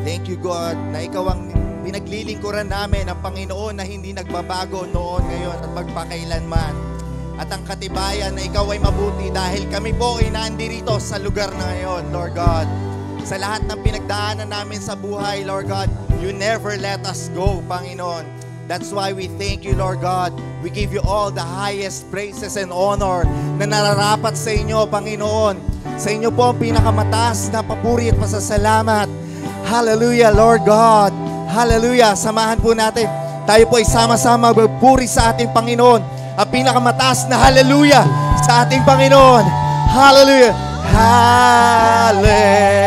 Thank you, God, na ikaw ang pinaglilingkuran namin ang Panginoon na hindi nagbabago noon, ngayon at magpakailanman. At ang katibayan na ikaw ay mabuti dahil kami po ay nandirito sa lugar na ngayon, Lord God. Sa lahat ng pinagdaanan namin sa buhay, Lord God, you never let us go, Panginoon. That's why we thank you, Lord God. We give you all the highest praises and honor na nararapat sa inyo, Panginoon. Sa inyo po ang pinakamataas na papuri at pasasalamat. Hallelujah, Lord God. Hallelujah. Samahan po natin. Tayo po ay sama-sama magpuri sa ating Panginoon. Ang pinakamataas na hallelujah sa ating Panginoon. Hallelujah. Hallelujah.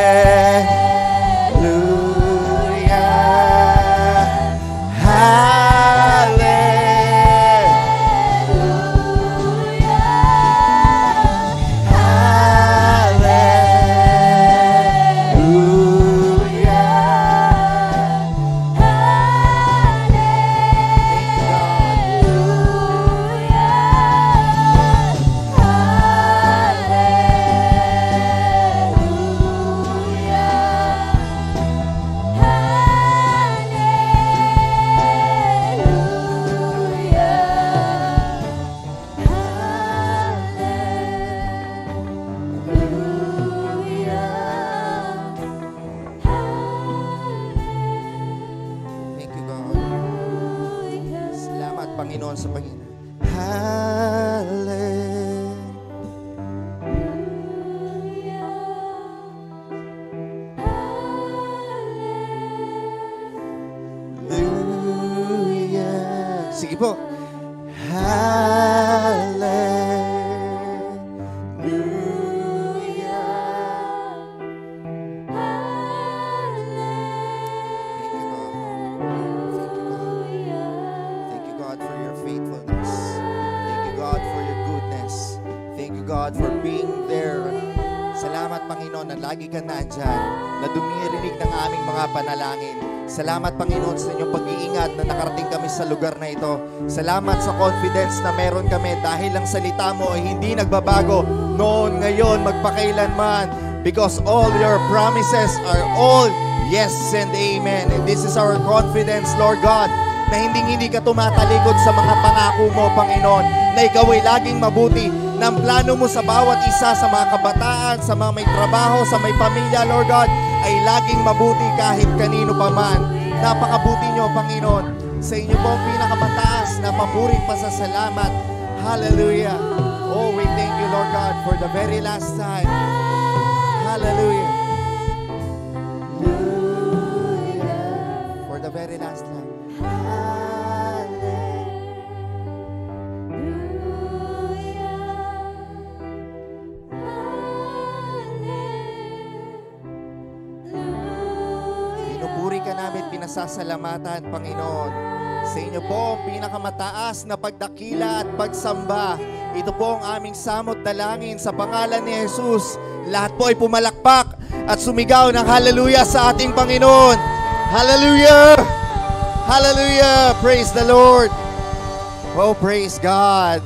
Sige po. Lagi ka nandyan, na dumirinig ng aming mga panalangin. Salamat, Panginoon, sa inyong pag-iingat na nakarating kami sa lugar na ito. Salamat sa confidence na meron kami dahil ang salita mo ay hindi nagbabago noon, ngayon, magpakailanman. Because all your promises are all yes and amen. And this is our confidence, Lord God, na hindi ka tumatalikod sa mga pangako mo, Panginoon, na ikaw ay laging mabuti, na ang plano mo sa bawat isa, sa mga kabataan, sa mga may trabaho, sa may pamilya, Lord God, ay laging mabuti kahit kanino pa man. Napakabuti nyo, Panginoon. Sa inyo po ang pinakamataas na papuring pasasalamat. Hallelujah. Oh, we thank you, Lord God, for the very last time. Hallelujah. For the very last time. Pinasasalamatan, Panginoon. Sa inyo po ang pinakamataas na pagdakila at pagsamba. Ito po ang aming samot dalangin sa pangalan ni Jesus. Lahat po ay pumalakpak at sumigaw ng hallelujah sa ating Panginoon. Hallelujah! Hallelujah! Praise the Lord! Oh, praise God!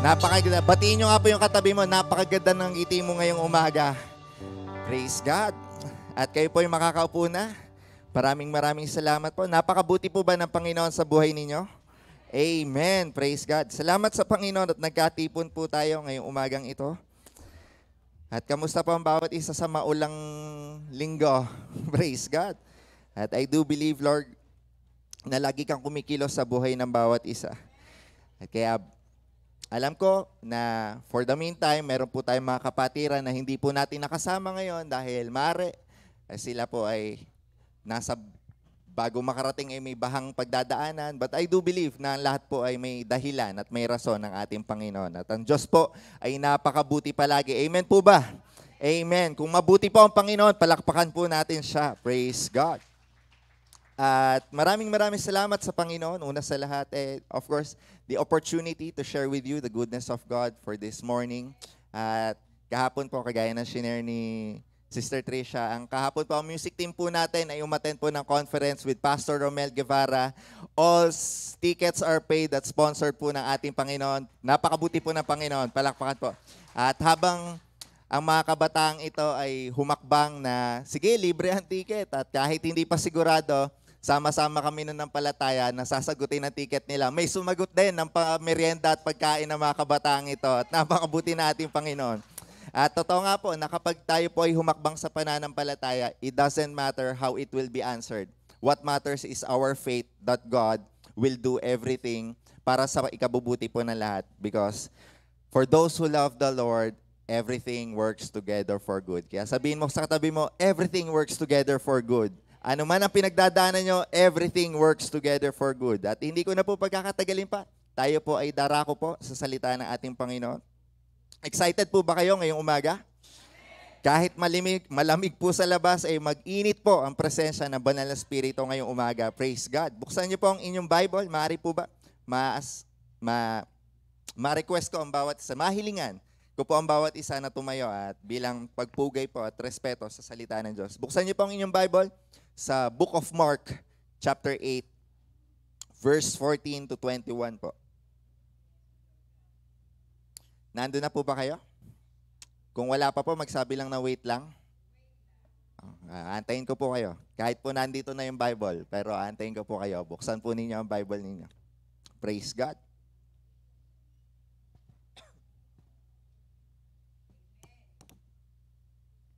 Napakaganda. Batiin nyo nga po yung katabi mo. Napakaganda ng ngiti mo ngayong umaga. Praise God! At kayo po yung makakaupo na. Maraming salamat po. Napakabuti po ba ng Panginoon sa buhay ninyo? Amen. Praise God. Salamat sa Panginoon at nagkatipon po tayo ngayong umagang ito. At kamusta po ang bawat isa sa maulang linggo? Praise God. At I do believe, Lord, na lagi kang kumikilos sa buhay ng bawat isa. At kaya alam ko na for the meantime, meron po tayong mga kapatiran na hindi po natin nakasama ngayon dahil mare, sila po ay nasa bago makarating ay may bahang pagdadaanan. But I do believe na lahat po ay may dahilan at may rason ng ating Panginoon. At ang Diyos po ay napakabuti palagi. Amen po ba? Amen. Kung mabuti po ang Panginoon, palakpakan po natin siya. Praise God. At maraming salamat sa Panginoon. Una sa lahat, of course, the opportunity to share with you the goodness of God for this morning. At kahapon po, kagaya ng shinare ni Sister Tricia, ang kahapon po, ang music team po natin ay umattend po ng conference with Pastor Romel Guevara. All tickets are paid at sponsored po ng ating Panginoon. Napakabuti po ng Panginoon. Palakpakan po. At habang ang mga kabataang ito ay humakbang na, sige, libre ang ticket. At kahit hindi pa sigurado, sama-sama kami nanampalataya na sasagutin ang ticket nila. May sumagot din ng merienda at pagkain ng mga kabataang ito. At napakabuti natin, Panginoon. At totoo nga po, na kapag tayo po ay humakbang sa pananampalataya, it doesn't matter how it will be answered. What matters is our faith that God will do everything para sa ikabubuti po ng lahat. Because for those who love the Lord, everything works together for good. Kaya sabihin mo sa katabi mo, everything works together for good. Ano man ang pinagdadaanan nyo, everything works together for good. At hindi ko na po pagkakatagalin pa. Tayo po ay darako po sa salita ng ating Panginoon. Excited po ba kayo ngayong umaga? Kahit malamig po sa labas, ay mag-init po ang presensya ng Banal na Espiritu ngayong umaga. Praise God. Buksan niyo po ang inyong Bible. Maaari po ba? Ma-request ko ang bawat isa. Mahilingan ko po ang bawat isa na tumayo at bilang pagpugay po at respeto sa salita ng Diyos. Buksan niyo po ang inyong Bible sa Book of Mark, chapter 8, verse 14 to 21 po. Nandun na po ba kayo? Kung wala pa po, magsabi lang na wait lang. Antayin ko po kayo. Kahit po nandito na yung Bible, pero antayin ko po kayo. Buksan po ninyo ang Bible ninyo. Praise God.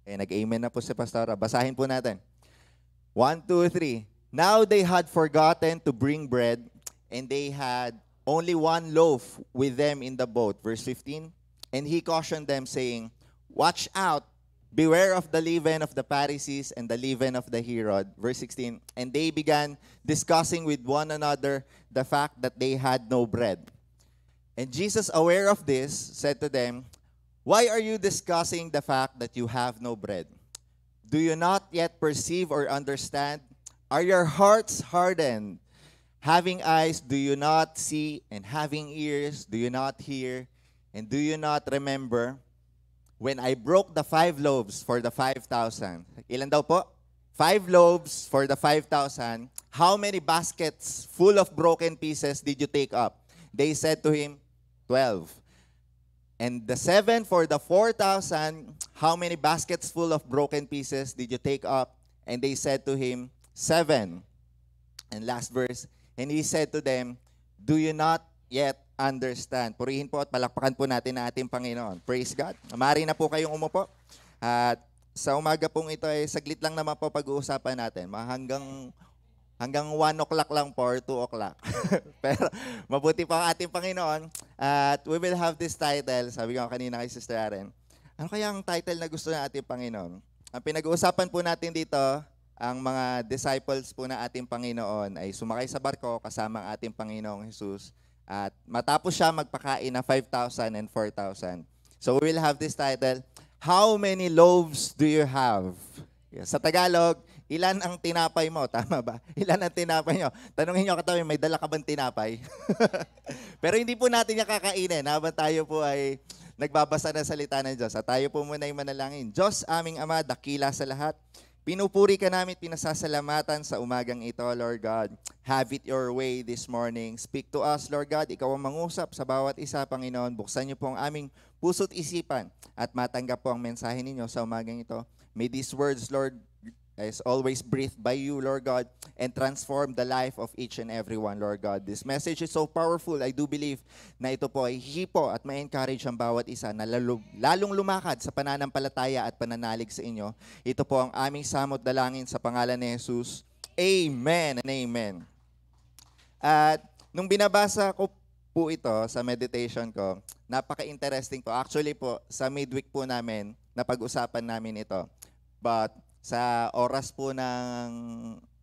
Nag-amen na po si Pastora. Basahin po natin. 1, 2, 3. Now they had forgotten to bring bread, and they had only one loaf with them in the boat. Verse 15. And he cautioned them, saying, watch out, beware of the leaven of the Pharisees and the leaven of the Herod. Verse 16. And they began discussing with one another the fact that they had no bread. And Jesus, aware of this, said to them, why are you discussing the fact that you have no bread? Do you not yet perceive or understand? Are your hearts hardened? Having eyes, do you not see? And having ears, do you not hear? And do you not remember when I broke the 5 loaves for the 5,000? Ilan daw po? 5 loaves for the 5,000. How many baskets full of broken pieces did you take up? They said to him, 12. And the 7 for the 4,000, how many baskets full of broken pieces did you take up? And they said to him, 7. And last verse, and he said to them, do you not yet understand? Purihin po at palakpakan po natin ang ating Panginoon. Praise God. Maaari na po kayong umupo. At sa umaga pong ito ay saglit lang naman po pag-uusapan natin. Hanggang 1 o'clock lang po or 2 o'clock. Pero mabuti pa ang ating Panginoon. At we will have this title, sabi ko kanina kay Sister Aren, ano kaya ang title na gusto ng ating Panginoon? Ang pinag-uusapan po natin dito, ang mga disciples po na ating Panginoon ay sumakay sa barko kasama ang ating Panginoong Jesus. At matapos siya magpakain na 5,000 and 4,000. So we will have this title, how many loaves do you have? Sa Tagalog, ilan ang tinapay mo? Tama ba? Ilan ang tinapay nyo? Tanungin nyo katabi, may dala ka bang tinapay? Pero hindi po natin yung kakainin habang tayo po ay nagbabasa ng salita ng Diyos. At tayo po muna ay manalangin. Diyos, aming Ama, dakila sa lahat. Pinupuri ka namin, pinasasalamatan sa umagang ito, Lord God. Have it your way this morning. Speak to us, Lord God. Ikaw ang mangusap sa bawat isa, Panginoon. Buksan niyo po ang aming puso't isipan at matanggap po ang mensahe ninyo sa umagang ito. May these words, Lord, is always breathed by you, Lord God, and transform the life of each and every one, Lord God. This message is so powerful. I do believe na ito po ay hipo at ma-encourage ang bawat isa na lalong lumakad sa pananampalataya at pananalig sa inyo. Ito po ang aming samot dalangin sa pangalan ni Jesus. Amen and amen. At nung binabasa ko po ito sa meditation ko, napaka-interesting po. Actually po, sa midweek po namin, napag-usapan namin ito. But sa oras po na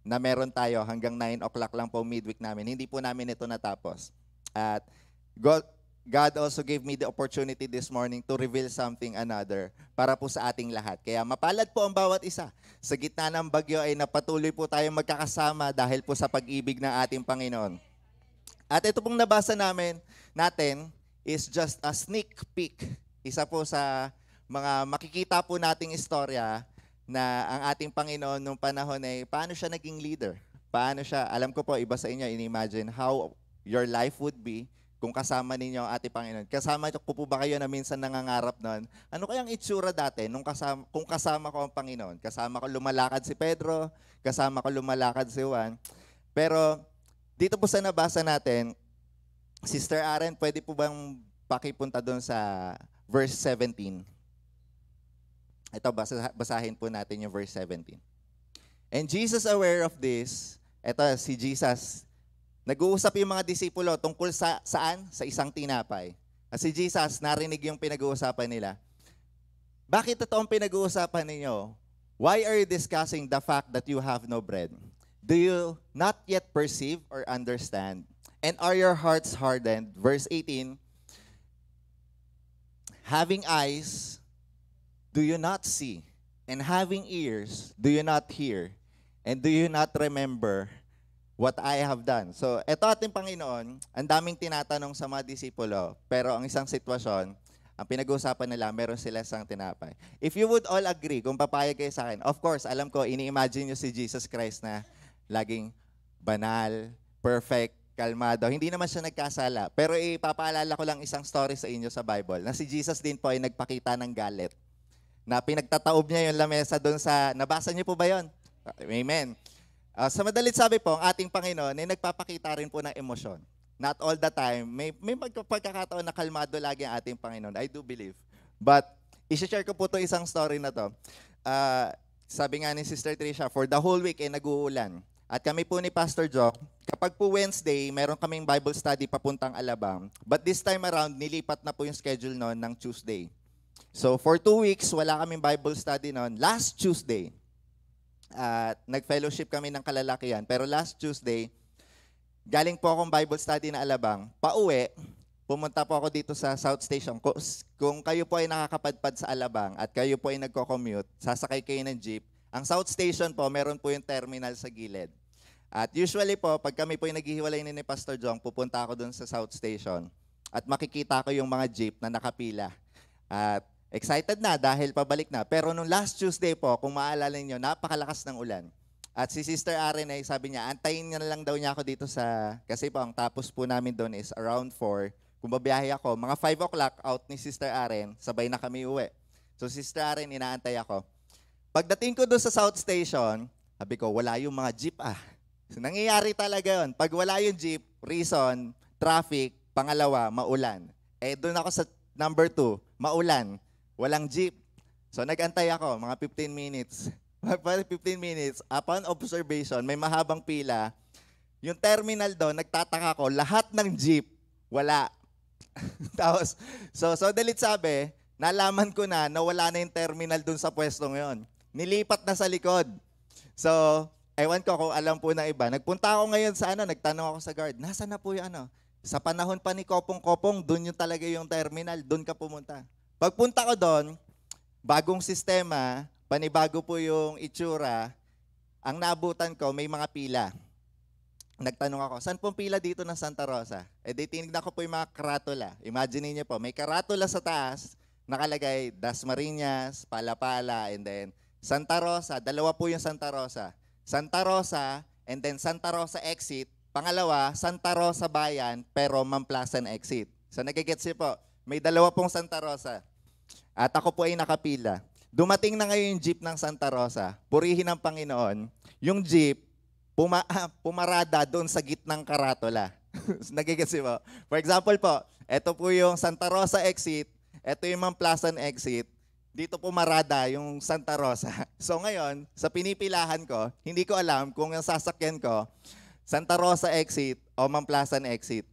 meron tayo, hanggang 9 o'clock lang po midweek namin, hindi po namin ito natapos. At God also gave me the opportunity this morning to reveal something another para po sa ating lahat. Kaya mapalad po ang bawat isa. Sa gitna ng bagyo ay napatuloy po tayong magkakasama dahil po sa pag-ibig ng ating Panginoon. At ito pong nabasa natin is just a sneak peek. Isa po sa mga makikita po nating istorya na ang ating Panginoon nung panahon ay paano siya naging leader. Paano siya, alam ko po, iba sa inyo, in-imagine how your life would be kung kasama ninyo ang ating Panginoon. Kasama ko po ba kayo na minsan nangangarap nun? Ano kayang itsura dati kung kasama ko ang Panginoon? Kasama ko lumalakad si Pedro, kasama ko lumalakad si Juan. Pero dito po sa nabasa natin, Sister Aren, pwede po bang pakipunta doon sa verse 17? Ito, basahin po natin yung verse 17. And Jesus, aware of this, ito si Jesus, nag-uusap yung mga disipulo tungkol saan? Sa isang tinapay. At si Jesus, narinig yung pinag-uusapan nila. Bakit ito ang pinag-uusapan ninyo? Why are you discussing the fact that you have no bread? Do you not yet perceive or understand? And are your hearts hardened? Verse 18, having eyes, do you not see? And having ears, do you not hear? And do you not remember what I have done? So, ito ating Panginoon, ang daming tinatanong sa mga disipulo, pero ang isang sitwasyon, ang pinag-uusapan nila, meron sila isang tinapay. If you would all agree, kung papayag kayo sa akin, of course, alam ko, ini-imagine nyo si Jesus Christ na laging banal, perfect, kalmado. Hindi naman siya nagkasala. Pero ipapaalala ko lang isang story sa inyo sa Bible, na si Jesus din po ay nagpakita ng galit. Na pinagtataob niya yung lamesa doon sa, nabasa niyo po ba yon? Amen. Sa madalit sabi po, ang ating Panginoon ay nagpapakita rin po ng emosyon. Not all the time. May pagkakataon na kalmado lagi ang ating Panginoon. I do believe. But, isi-share ko po ito isang story na to. Sabi nga ni Sister Tricia, for the whole week ay nag-uulan. At kami po ni Pastor Joe, kapag po Wednesday, meron kaming Bible study papuntang Alabang. But this time around, nilipat na po yung schedule noon ng Tuesday. So, for 2 weeks, wala kaming Bible study noon. Last Tuesday, nag-fellowship kami ng kalalakihan. Pero last Tuesday, galing po akong Bible study na Alabang. Pauwi, pumunta po ako dito sa South Station. Kung kayo po ay nakakapadpad sa Alabang at kayo po ay nagko-commute, sasakay kayo ng jeep. Ang South Station po, meron po yung terminal sa gilid. At usually po, pag kami po ay naghihiwalay ni Pastor Jong, pupunta ako dun sa South Station. At makikita ko yung mga jeep na nakapila. At excited na dahil pabalik na. Pero nung last Tuesday po, kung maalala niyo, napakalakas ng ulan. At si Sister Aren ay sabi niya, antayin niya na lang daw niya ako dito kasi po ang tapos po namin doon is around 4. Kung babiyahe ako, mga 5 o'clock out ni Sister Aren, sabay na kami uwi. So Sister Aren, inaantay ako. Pagdating ko doon sa South Station, sabi ko, wala yung mga jeep So, nangyayari talaga yun. Pag wala yung jeep, reason, traffic, pangalawa, maulan. Doon ako sa number 2, maulan. Walang jeep. So, nag-antay ako, mga 15 minutes. 15 minutes, upon observation, may mahabang pila. Yung terminal doon, nagtataka ko, lahat ng jeep, wala. Tapos, so dalit sabi, nalaman ko na wala na yung terminal doon sa pwestong yon. Nilipat na sa likod. So, ewan ko kung alam po na iba. Nagpunta ako ngayon sa nagtanong ako sa guard, nasaan na po yung Sa panahon pa ni Kopong-Kopong, doon yung talaga yung terminal, doon ka pumunta. Pagpunta ko doon, bagong sistema, panibago po yung itsura, ang naabutan ko, may mga pila. Nagtanong ako, saan pong pila dito ng Santa Rosa? Di tinignan ko po yung mga karatula. Imagine niyo po, may karatula sa taas, nakalagay Dasmariñas, Palapala, and then Santa Rosa, dalawa po yung Santa Rosa. Santa Rosa, and then Santa Rosa exit. Pangalawa, Santa Rosa Bayan, pero Mamplasan exit. So nagigets niyo po, may dalawa pong Santa Rosa. At ako po ay nakapila. Dumating na ngayon yung jeep ng Santa Rosa. Purihin ng Panginoon. Yung jeep, pumarada doon sa gitnang karatula. Nagigets niyo po? For example po, ito po yung Santa Rosa exit, ito yung Mamplasan exit, dito pumarada yung Santa Rosa. So ngayon, sa pinipilahan ko, hindi ko alam kung yung sasakyan ko, Santa Rosa exit o Mamplasan exit.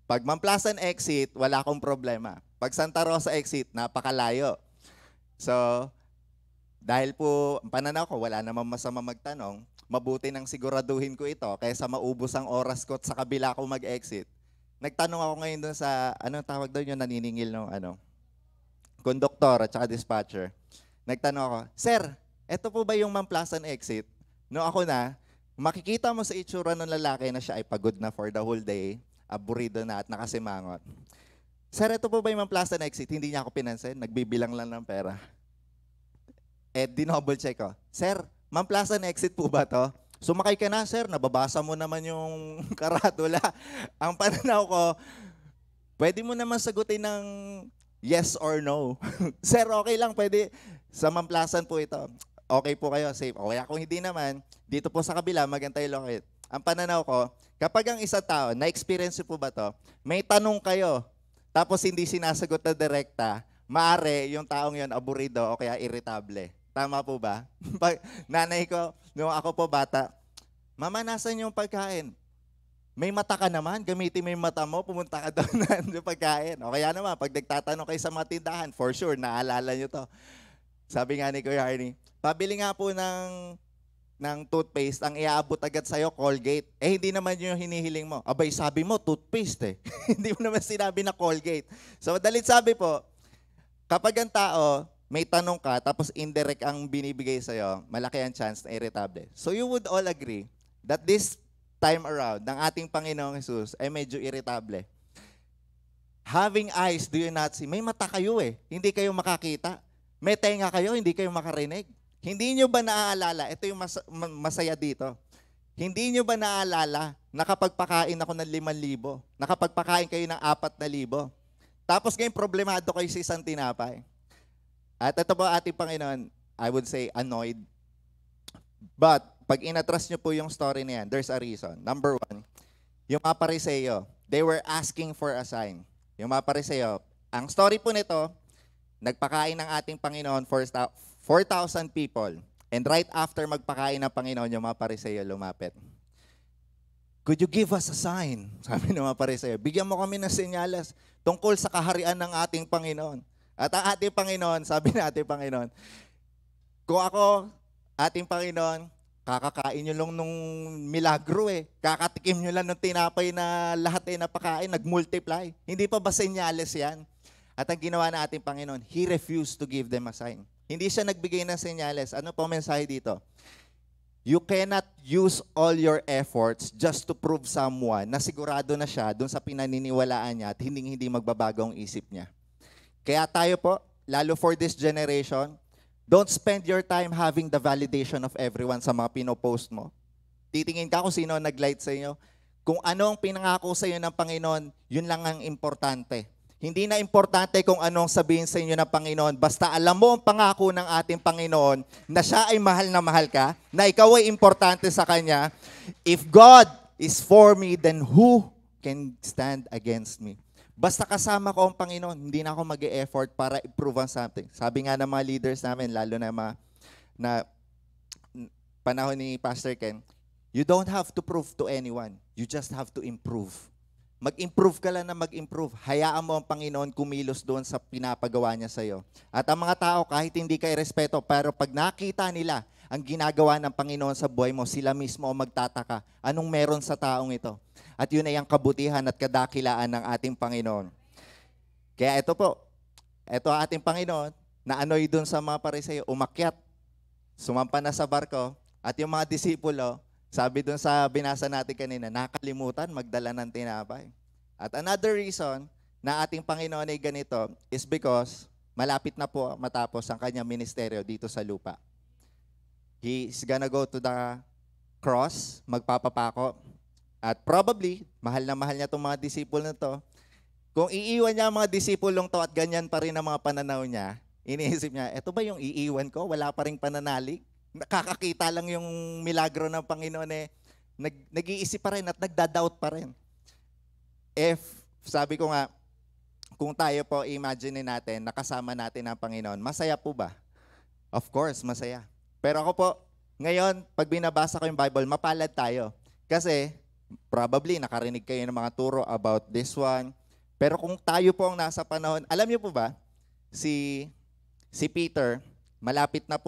Pag Mamplasan exit, wala akong problema. Pag Santa Rosa exit, napakalayo. So, dahil po, pananaw ko, wala namang masama magtanong, mabuti nang siguraduhin ko ito kaysa maubos ang oras ko at sa kabila ko mag-exit. Nagtanong ako ngayon doon sa, anong tawag doon yung naniningil ng konduktor at saka dispatcher. Nagtanong ako, Sir, eto po ba yung Mamplasan exit? No, ako na, makikita mo sa itsura ng lalaki na siya ay pagod na for the whole day, aburido na at nakasimangot. Sir, eto po ba yung Mamplasan exit? Hindi niya ako pinansin, nagbibilang lang ng pera. Dinouble check ko. Sir, Mamplasan exit po ba to? Sumakay ka na, sir. Nababasa mo naman yung karatula. Ang pananaw ko, pwede mo naman sagutin ng yes or no. Sir, okay lang, pwede. Sa Mamplasan po ito. Okay po kayo, safe. O kaya kung hindi naman, dito po sa kabila, Mag-Antay-Lockit. Ang pananaw ko, kapag ang isang tao, na-experience po ba to, may tanong kayo, tapos hindi sinasagot na direkta, maari yung taong yon aburido o kaya irritable. Tama po ba? Nanay ko, nung ako po bata, Mama, nasan yung pagkain? May mata ka naman, gamitin mo yung mata mo, pumunta ka doon na pagkain. O kaya naman, pag nagtatanong kayo sa mga tindahan, for sure, naalala nyo to. Sabi nga ni Kuya Arnie, pabili nga po ng toothpaste, ang iaabot agad sa'yo, Colgate. Eh, hindi naman yung hinihiling mo. Abay, sabi mo, toothpaste eh. Hindi mo naman sinabi na Colgate. So, dalit sabi po, kapag ang tao, may tanong ka, tapos indirect ang binibigay sa'yo, malaki ang chance na irritable. So, you would all agree that this time around, ng ating Panginoong Jesus, ay medyo irritable. Having eyes, do you not see? May mata kayo eh. Hindi kayo makakita. May tenga kayo, hindi kayo makarinig. Hindi nyo ba naaalala, ito yung masaya dito, hindi nyo ba naaalala, nakapagpakain ako ng 5,000, nakapagpakain kayo ng 4,000, tapos ngayon problemado kayo sa isang tinapay. At ito po ating Panginoon, I would say annoyed. But, pag inatras nyo po yung story na yan, there's a reason. Number one, yung mga Pariseo, they were asking for a sign. Yung mga Pariseo, ang story po nito, nagpakain ng ating Panginoon 4,000 people. And right after magpakain ng Panginoon, yung mga Pariseo lumapit. Could you give us a sign? Sabi ng mga Pariseo, bigyan mo kami ng senyales tungkol sa kaharian ng ating Panginoon. At ang ating Panginoon, sabi ng ating Panginoon, kung ako, ating Panginoon, kakakain nyo lang nung milagro eh. Kakatikim nyo lang ng tinapay na lahat ay napakain, nag-multiply. Hindi pa ba senyales yan? At ang ginawa na ating Panginoon, He refused to give them a sign. Hindi siya nagbigay ng senyales. Ano po mensahe dito? You cannot use all your efforts just to prove someone na sigurado na siya dun sa pinaniniwalaan niya at hindi magbabago ang isip niya. Kaya tayo po, lalo for this generation, don't spend your time having the validation of everyone sa mga pinopost mo. Titingin ka kung sino nag-light sa inyo. Kung ano ang pinangako sa iyo ng Panginoon, yun lang ang importante. Hindi na importante kung anong sabihin sa inyo ng Panginoon. Basta alam mo ang pangako ng ating Panginoon na siya ay mahal na mahal ka, na ikaw ay importante sa Kanya. If God is for me, then who can stand against me? Basta kasama ko ang Panginoon, hindi na ako mag-e-effort para improve on something. Sabi nga ng mga leaders namin, lalo na panahon ni Pastor Ken, you don't have to prove to anyone. You just have to improve. Mag-improve ka lang na mag-improve. Hayaan mo ang Panginoon kumilos doon sa pinapagawa niya sa'yo. At ang mga tao, kahit hindi ka irespeto, pero pag nakita nila ang ginagawa ng Panginoon sa buhay mo, sila mismo ang magtataka, anong meron sa taong ito? At yun ay ang kabutihan at kadakilaan ng ating Panginoon. Kaya ito po, ito ating Panginoon, na ano'y doon sa mga Pariseo, umakyat, sumampa na sa barko, at yung mga disipulo, sabi doon sa binasa natin kanina, nakalimutan magdala ng tinapay. At another reason na ating Panginoon ay ganito is because malapit na po matapos ang kanyang ministeryo dito sa lupa. He's gonna go to the cross, magpapapako. At probably, mahal na mahal niya itong mga disipulo na to. Kung iiwan niya ang mga disipulong to at ganyan pa rin ang mga pananaw niya, iniisip niya, eto ba yung iiwan ko? Wala pa rin pananalig? Nakakakita lang yung milagro ng Panginoon eh, nag-iisip pa rin at nagda-doubt pa rin. If, sabi ko nga, kung tayo po imagine natin, nakasama natin ang Panginoon, masaya po ba? Of course, masaya. Pero ako po, ngayon, pag binabasa ko yung Bible, mapalad tayo. Kasi, probably, nakarinig kayo ng mga turo about this one. Pero kung tayo po ang nasa panahon, alam niyo po ba, si Peter, malapit na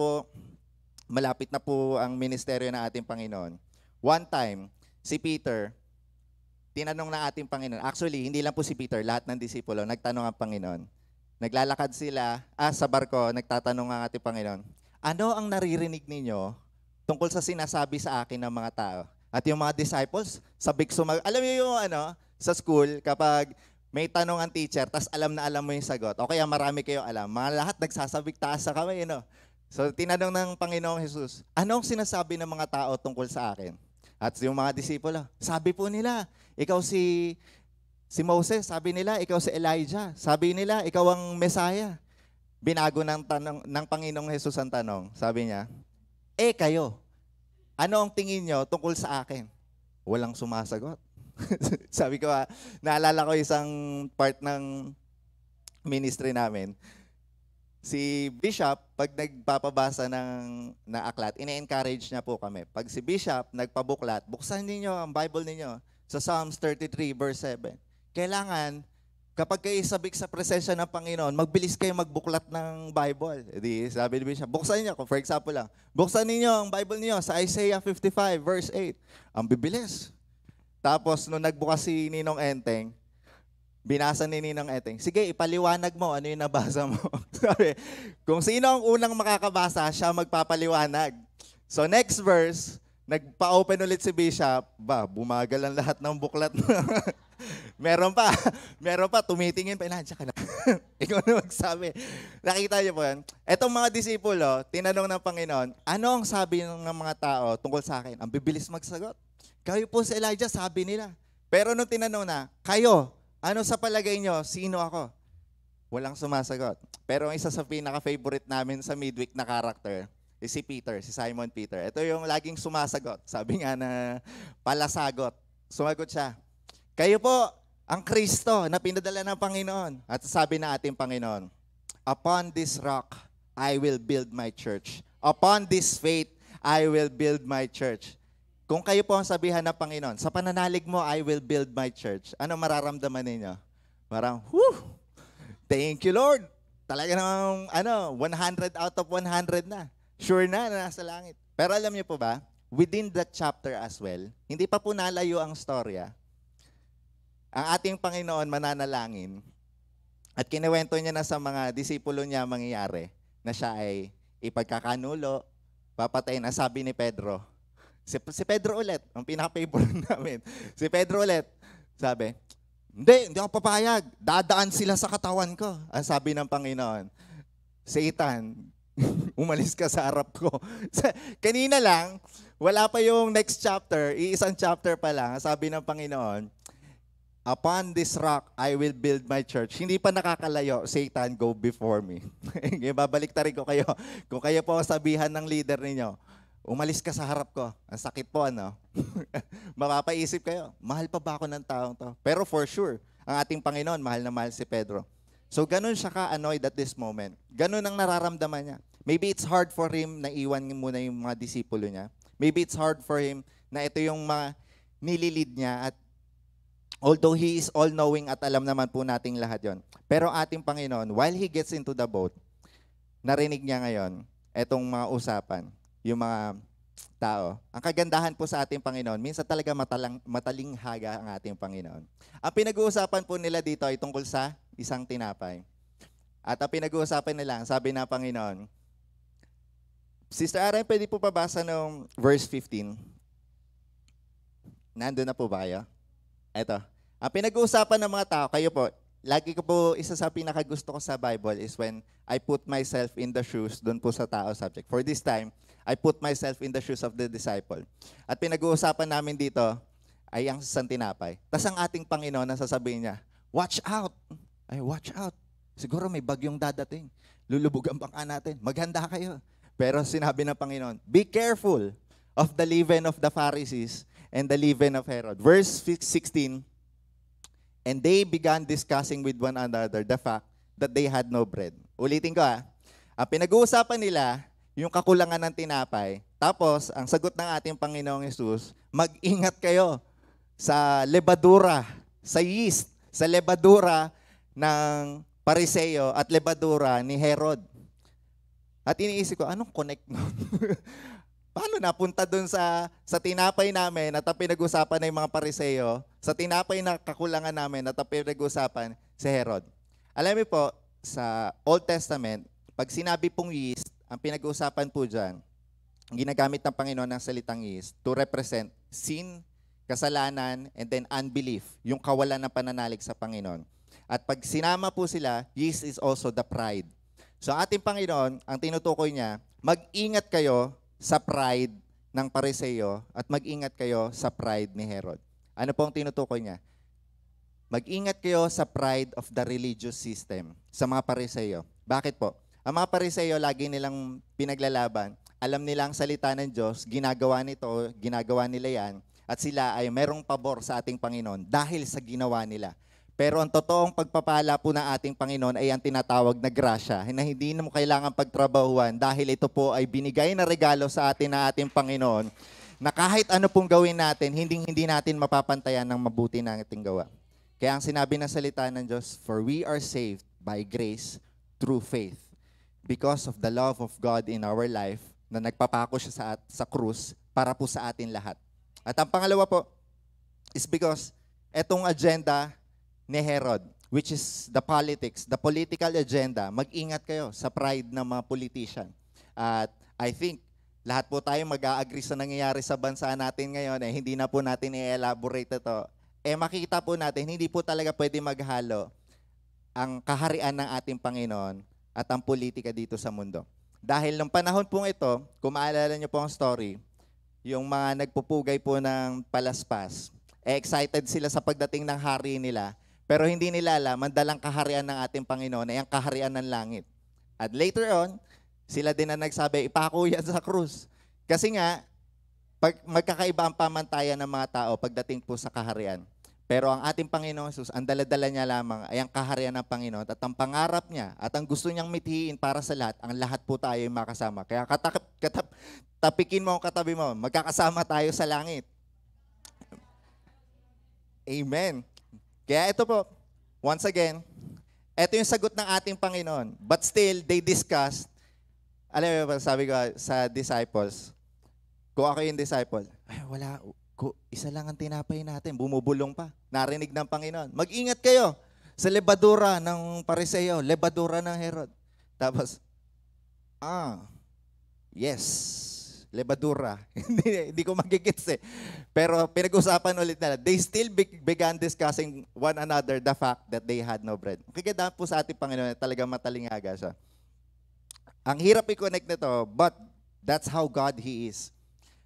po ang ministeryo ng ating Panginoon. One time, si Peter, tinanong ng ating Panginoon, actually, hindi lang po si Peter, lahat ng disipulo, nagtanong ang Panginoon. Naglalakad sila, sa barko, nagtatanong ang ating Panginoon, ano ang naririnig ninyo tungkol sa sinasabi sa akin ng mga tao? At yung mga disciples, sabik alam niyo yung sa school, kapag may tanong ang teacher, tas alam na alam mo yung sagot, o kaya marami kayo alam, mga lahat nagsasabik taas sa kamay, So, tinanong ng Panginoong Jesus, anong sinasabi ng mga tao tungkol sa akin? At yung mga disipulo, sabi po nila, ikaw si Si Moses, sabi nila, ikaw si Elijah. Sabi nila, ikaw ang Messiah. Binago ng Panginoong Jesus ang tanong. Sabi niya, kayo, ano ang tingin nyo tungkol sa akin? Walang sumasagot. Sabi ko, naalala ko isang part ng ministry namin. Si Bishop, pag nagpapabasa na aklat, ine-encourage niya po kami. Pag si Bishop nagpabuklat, buksan niyo ang Bible ninyo sa Psalms 33 verse 7. Kailangan, kapag kayo sabik sa presensya ng Panginoon, magbilis kayo magbuklat ng Bible. Di, sabi ni Bishop, buksan niyo, for example lang, buksan niyo ang Bible niyo sa Isaiah 55 verse 8. Ang bibilis. Tapos, nung nagbukas si Ninong Enteng, binasa ni Ninong Enteng, sige, ipaliwanag mo ano yung nabasa mo. Sabi, kung sino ang unang makakabasa, siya magpapaliwanag. So next verse, nagpa-open ulit si Bishop, bumagal ang lahat ng buklat. meron pa, tumitingin pa, nandiyan ka na. Ikaw na magsabi. Nakita niyo po yan? Etong mga disipulo, tinanong ng Panginoon, ano ang sabi ng mga tao tungkol sa akin? Ang bibilis magsagot. Kayo po si Elijah, sabi nila. Pero nung tinanong na, kayo, ano sa palagay nyo? Sino ako? Walang sumasagot. Pero isa sa pinaka-favorite namin sa midweek na character is si Peter, si Simon Peter. Ito yung laging sumasagot. Sabi nga na palasagot. Sumagot siya. Kayo po ang Kristo na pinadala ng Panginoon. At sabi na ating Panginoon, upon this rock, I will build my church. Upon this faith, I will build my church. Kung kayo po ang sabihan ng Panginoon, sa pananalig mo, I will build my church. Ano mararamdaman ninyo? Parang, thank you Lord. Talaga namang, 100 out of 100 na. Sure na nasa langit. Pero alam niyo po ba, within that chapter as well, hindi pa po nalayo ang storya. Ang ating Panginoon mananalangin at kinuwento niya na sa mga disipulo niya mangyayari na siya ay ipagkakanulo, papatayin. Ang sabi ni Pedro, si Pedro ulit, ang pinaka-favorite namin. Si Pedro ulit, sabi, hindi ako papayag. Dadaan sila sa katawan ko. Ang sabi ng Panginoon, Satan, umalis ka sa harap ko. Kanina lang, wala pa yung next chapter, iisang chapter pa lang, sabi ng Panginoon, upon this rock, I will build my church. Hindi pa nakakalayo, Satan, go before me. Babalik ta rin ko kayo. Kung kayo po sabihan ng leader ninyo, umalis ka sa harap ko. Ang sakit po, Mapapaisip kayo, mahal pa ba ako ng taong to? Pero for sure, ang ating Panginoon, mahal na mahal si Pedro. So, ganun siya ka-annoyed at this moment. Ganun ang nararamdaman niya. Maybe it's hard for him na iwan muna yung mga disipulo niya. Maybe it's hard for him na ito yung mga nililid niya. At although He is all-knowing at alam naman po nating lahat yon. Pero ating Panginoon, while He gets into the boat, narinig niya ngayon etong mga usapan. Yung mga tao. Ang kagandahan po sa ating Panginoon, minsan talaga matalinghaga ang ating Panginoon. Ang pinag-uusapan po nila dito ay tungkol sa isang tinapay. At ang pinag-uusapan nila, sabi na Panginoon, Sister Aaron, pwede po pabasa ng verse 15? Nandun na po ba kayo? Eto. Ang pinag-uusapan ng mga tao, kayo po, lagi ko po, isa sa pinakagusto ko sa Bible is when I put myself in the shoes doon po sa tao subject. For this time, I put myself in the shoes of the disciple. At pinag-uusapan namin dito ay ang isang tinapay. Tapos ang ating Panginoon na sasabihin niya, watch out. Ay, watch out. Siguro may bagyong dadating. Lulubog ang bangka natin. Maghanda kayo. Pero sinabi ng Panginoon, be careful of the leaven of the Pharisees and the leaven of Herod. Verse 16, and they began discussing with one another the fact that they had no bread. Ulitin ko Ang pinag-uusapan nila, yung kakulangan ng tinapay. Tapos, ang sagot ng ating Panginoong Hesus, mag-ingat kayo sa lebadura, sa yeast, sa lebadura ng Pariseo at lebadura ni Herod. At iniisip ko, anong connect nun? Paano napunta dun sa tinapay namin at ang pinag-usapan ng mga Pariseo, sa tinapay na kakulangan namin at ang pinag-usapan si Herod? Alam mo po, sa Old Testament, pag sinabi pong yeast, ang pinag-uusapan po dyan, ang ginagamit ng Panginoon ng salitang yeast to represent sin, kasalanan, and then unbelief, yung kawalan ng pananalig sa Panginoon. At pag sinama po sila, yeast is also the pride. So ating Panginoon, ang tinutukoy niya, mag-ingat kayo sa pride ng Pariseo at mag-ingat kayo sa pride ni Herod. Ano po ang tinutukoy niya? Mag-ingat kayo sa pride of the religious system, sa mga Pariseyo. Bakit po? Ang mga Pariseyo, lagi nilang pinaglalaban. Alam nila ang salita ng Diyos, ginagawa nila yan, at sila ay merong pabor sa ating Panginoon dahil sa ginawa nila. Pero ang totoong pagpapala po ng ating Panginoon ay ang tinatawag na grasya, na hindi mo kailangan pagtrabahuan dahil ito po ay binigay na regalo sa atin na ating Panginoon, na kahit ano pong gawin natin, hindi natin mapapantayan ng mabuti na ating gawa. Kaya ang sinabi ng salita ng Diyos, for we are saved by grace through faith, because of the love of God in our life, na nagpapako siya sa krus para po sa atin lahat. At ang pangalawa po is because etong agenda ni Herod, which is the political agenda, mag-ingat kayo sa pride ng mga politician. At I think lahat po tayo mag-a-agree sa nangyayari sa bansa natin ngayon, hindi na po natin i-elaborate ito. Makikita po natin, hindi po talaga pwede maghalo ang kaharian ng ating Panginoon at ang politika dito sa mundo. Dahil nung panahon pong ito, kung maalala niyo po ang story, yung mga nagpupugay po ng palaspas, excited sila sa pagdating ng hari nila, pero hindi nila alam, ang dalang kaharian ng ating Panginoon ay ang kaharian ng langit. At later on, sila din na nagsabi, ipako yan sa krus. Kasi nga, magkakaiba ang pamantayan ng mga tao pagdating po sa kaharian. Pero ang ating Panginoon Jesus, ang dala-dala niya lamang ay ang kaharian ng Panginoon at ang pangarap niya at ang gusto niyang mithiin para sa lahat, ang lahat po tayo ay makasama. Kaya tapikin mo ang katabi mo, magkakasama tayo sa langit. Amen. Kaya ito po, once again, ito yung sagot ng ating Panginoon. But still, they discussed, alam mo ba, sabi ko sa disciples, kung ako yung disciple, ay wala, isa lang ang tinapay natin, bumubulong pa. Narinig ng Panginoon. Mag-ingat kayo sa lebadura ng Pariseo, lebadura ng Herod. Tapos, yes, lebadura. Hindi ko magigits eh. Pero pinag-usapan ulit nila. They still began discussing one another the fact that they had no bread. Kaya po sa ating Panginoon, talagang matalingaga siya. Ang hirap i-connect nito, but that's how God He is.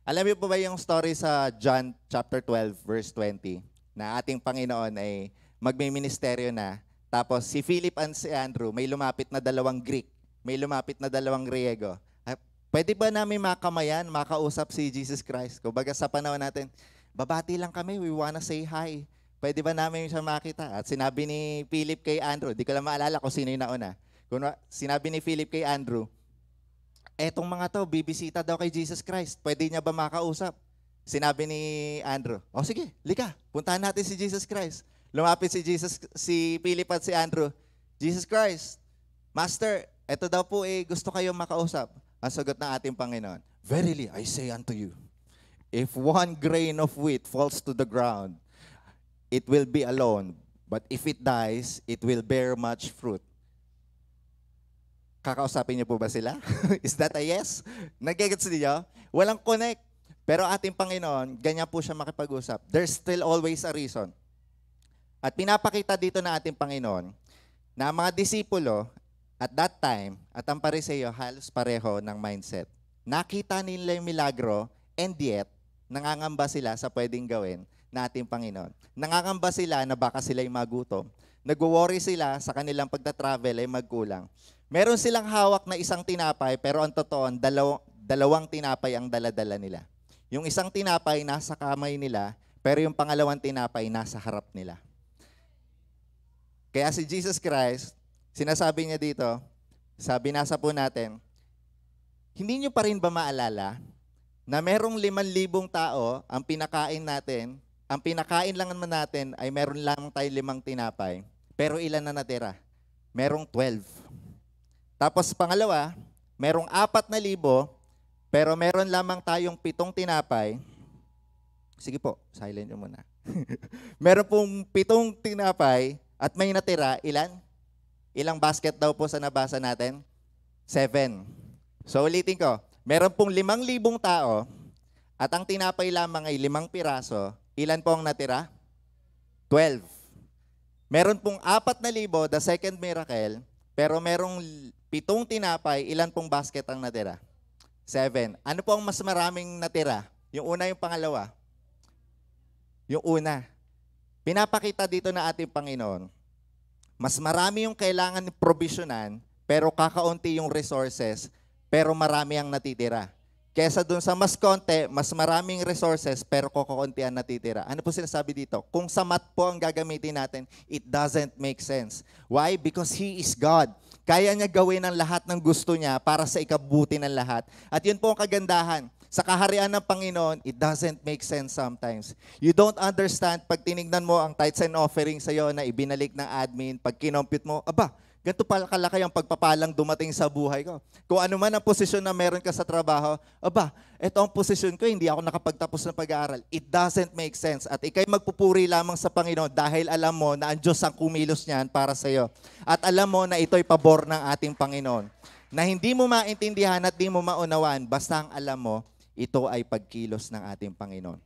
Alam niyo po ba yung story sa John chapter 12 verse 20 na ating Panginoon ay magmi-ministeryo na, tapos si Philip and si Andrew may lumapit na dalawang Greek, may lumapit na dalawang Griego. Pwede ba namin makamayan, makausap si Jesus Christ? Kumbaga sa panahon natin, babati lang kami, we wanna say hi. Pwede ba namin siya makita? At sinabi ni Philip kay Andrew, di ko lang maalala kung sino yung nauna. Sinabi ni Philip kay Andrew, etong mga to, bibisita daw kay Jesus Christ. Pwede niya ba makausap? Sinabi ni Andrew, sige, lika, puntahan natin si Jesus Christ. Lumapit si Philip at si Andrew, Jesus Christ, Master, eto daw po gusto kayong makausap. Ang sagot ng ating Panginoon, verily, I say unto you, if one grain of wheat falls to the ground, it will be alone. But if it dies, it will bear much fruit. Kakausapin niyo po ba sila? Is that a yes? Nagigets niyo? Walang connect. Pero ating Panginoon, ganyan po siya makipag-usap. There's still always a reason. At pinapakita dito na ating Panginoon na ang mga disipulo at that time at ang Pariseo halos pareho ng mindset. Nakita nila yung milagro and yet nangangamba sila sa pwedeng gawin na ating Panginoon. Nangangamba sila na baka sila'y magutom. Nag-worry sila sa kanilang pagta-travel ay magkulang. Meron silang hawak na isang tinapay, pero ang totoo, dalawang tinapay ang dala-dala nila. Yung isang tinapay nasa kamay nila, pero yung pangalawang tinapay nasa harap nila. Kaya si Jesus Christ, sinasabi niya dito, nasa po natin, hindi niyo pa rin ba maalala na merong 5,000 tao ang pinakain natin, ang pinakain lang naman natin ay meron lang tayo 5 tinapay, pero ilan na natira? Merong 12. Tapos pangalawa, merong 4,000, pero meron lamang tayong 7 tinapay. Sige po, silent nyo muna. Meron pong 7 tinapay at may natira, ilan? Ilang basket daw po sa nabasa natin? 7. So ulitin ko, meron pong 5,000 tao at ang tinapay lamang ay 5 piraso. Ilan po ang natira? 12. Meron pong 4,000, the second miracle, pero merong 7 tinapay, ilan pong basket ang natira? 7. Ano po ang mas maraming natira? Yung una, yung pangalawa? Yung una. Pinapakita dito na ating Panginoon, mas marami yung kailangan provisionan, pero kakaunti yung resources, pero marami ang natitira. Kesa dun sa mas konti, mas maraming resources, pero kakaunti ang natitira. Ano po sinasabi dito? Kung sa math po ang gagamitin natin, it doesn't make sense. Why? Because He is God. Kaya niya gawin ang lahat ng gusto niya para sa ikabuti ng lahat. At yun po ang kagandahan. Sa kaharian ng Panginoon, it doesn't make sense sometimes. You don't understand pag tinignan mo ang tithes and offering sa'yo na ibinalik ng admin, pag kinompute mo, aba, ganito pala kalaki ang pagpapalang dumating sa buhay ko. Kung ano man ang posisyon na meron ka sa trabaho, aba, ito ang posisyon ko, hindi ako nakapagtapos ng pag-aaral. It doesn't make sense. At ikay magpupuri lamang sa Panginoon dahil alam mo na ang Diyos ang kumilos niyan para sa'yo. At alam mo na ito'y pabor ng ating Panginoon. Na hindi mo maintindihan at hindi mo maunawaan, basta ang alam mo, ito ay pagkilos ng ating Panginoon.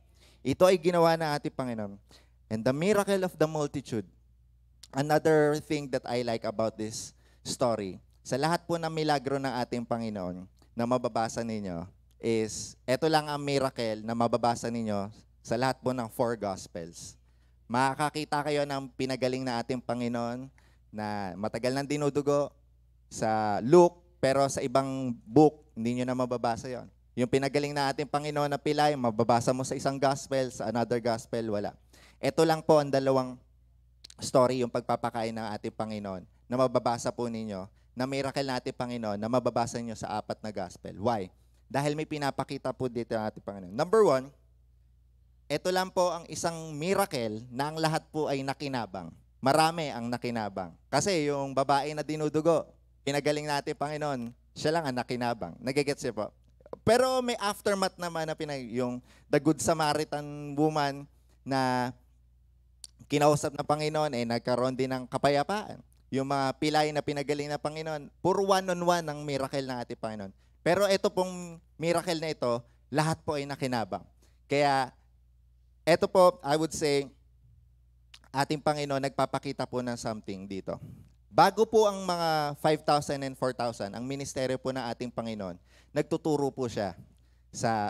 Ito ay ginawa ng ating Panginoon. And the miracle of the multitude, another thing that I like about this story, sa lahat po ng milagro ng ating Panginoon na mababasa ninyo is, ito lang ang miracle na mababasa ninyo sa lahat po ng 4 Gospels. Makakakita kayo ng pinagaling na ating Panginoon na matagal nang dinudugo sa Luke, pero sa ibang book, hindi nyo na mababasa yon. Yung pinagaling na ating Panginoon na pilay, mababasa mo sa isang gospel, sa another gospel, wala. Ito lang po ang dalawang story, yung pagpapakain ng ating Panginoon, na mababasa po ninyo, na miracle na ating Panginoon, na mababasa niyo sa 4 na gospel. Why? Dahil may pinapakita po dito ang ating Panginoon. Number 1, ito lang po ang isang miracle na ang lahat po ay nakinabang. Marami ang nakinabang. Kasi yung babae na dinudugo, pinagaling na ating Panginoon, siya lang ang nakinabang. Nagigets niyo po? Pero may aftermath naman na yung the Good Samaritan woman na kinausap ng Panginoon, nagkaroon din ng kapayapaan. Yung mga pilay na pinagaling na Panginoon, puro one-on-one ang miracle ng ating Panginoon. Pero ito pong miracle na ito, lahat po ay nakinabang. Kaya ito po, I would say, ating Panginoon nagpapakita po ng something dito. Bago po ang mga 5,000 and 4,000, ang ministeryo po ng ating Panginoon, nagtuturo po siya.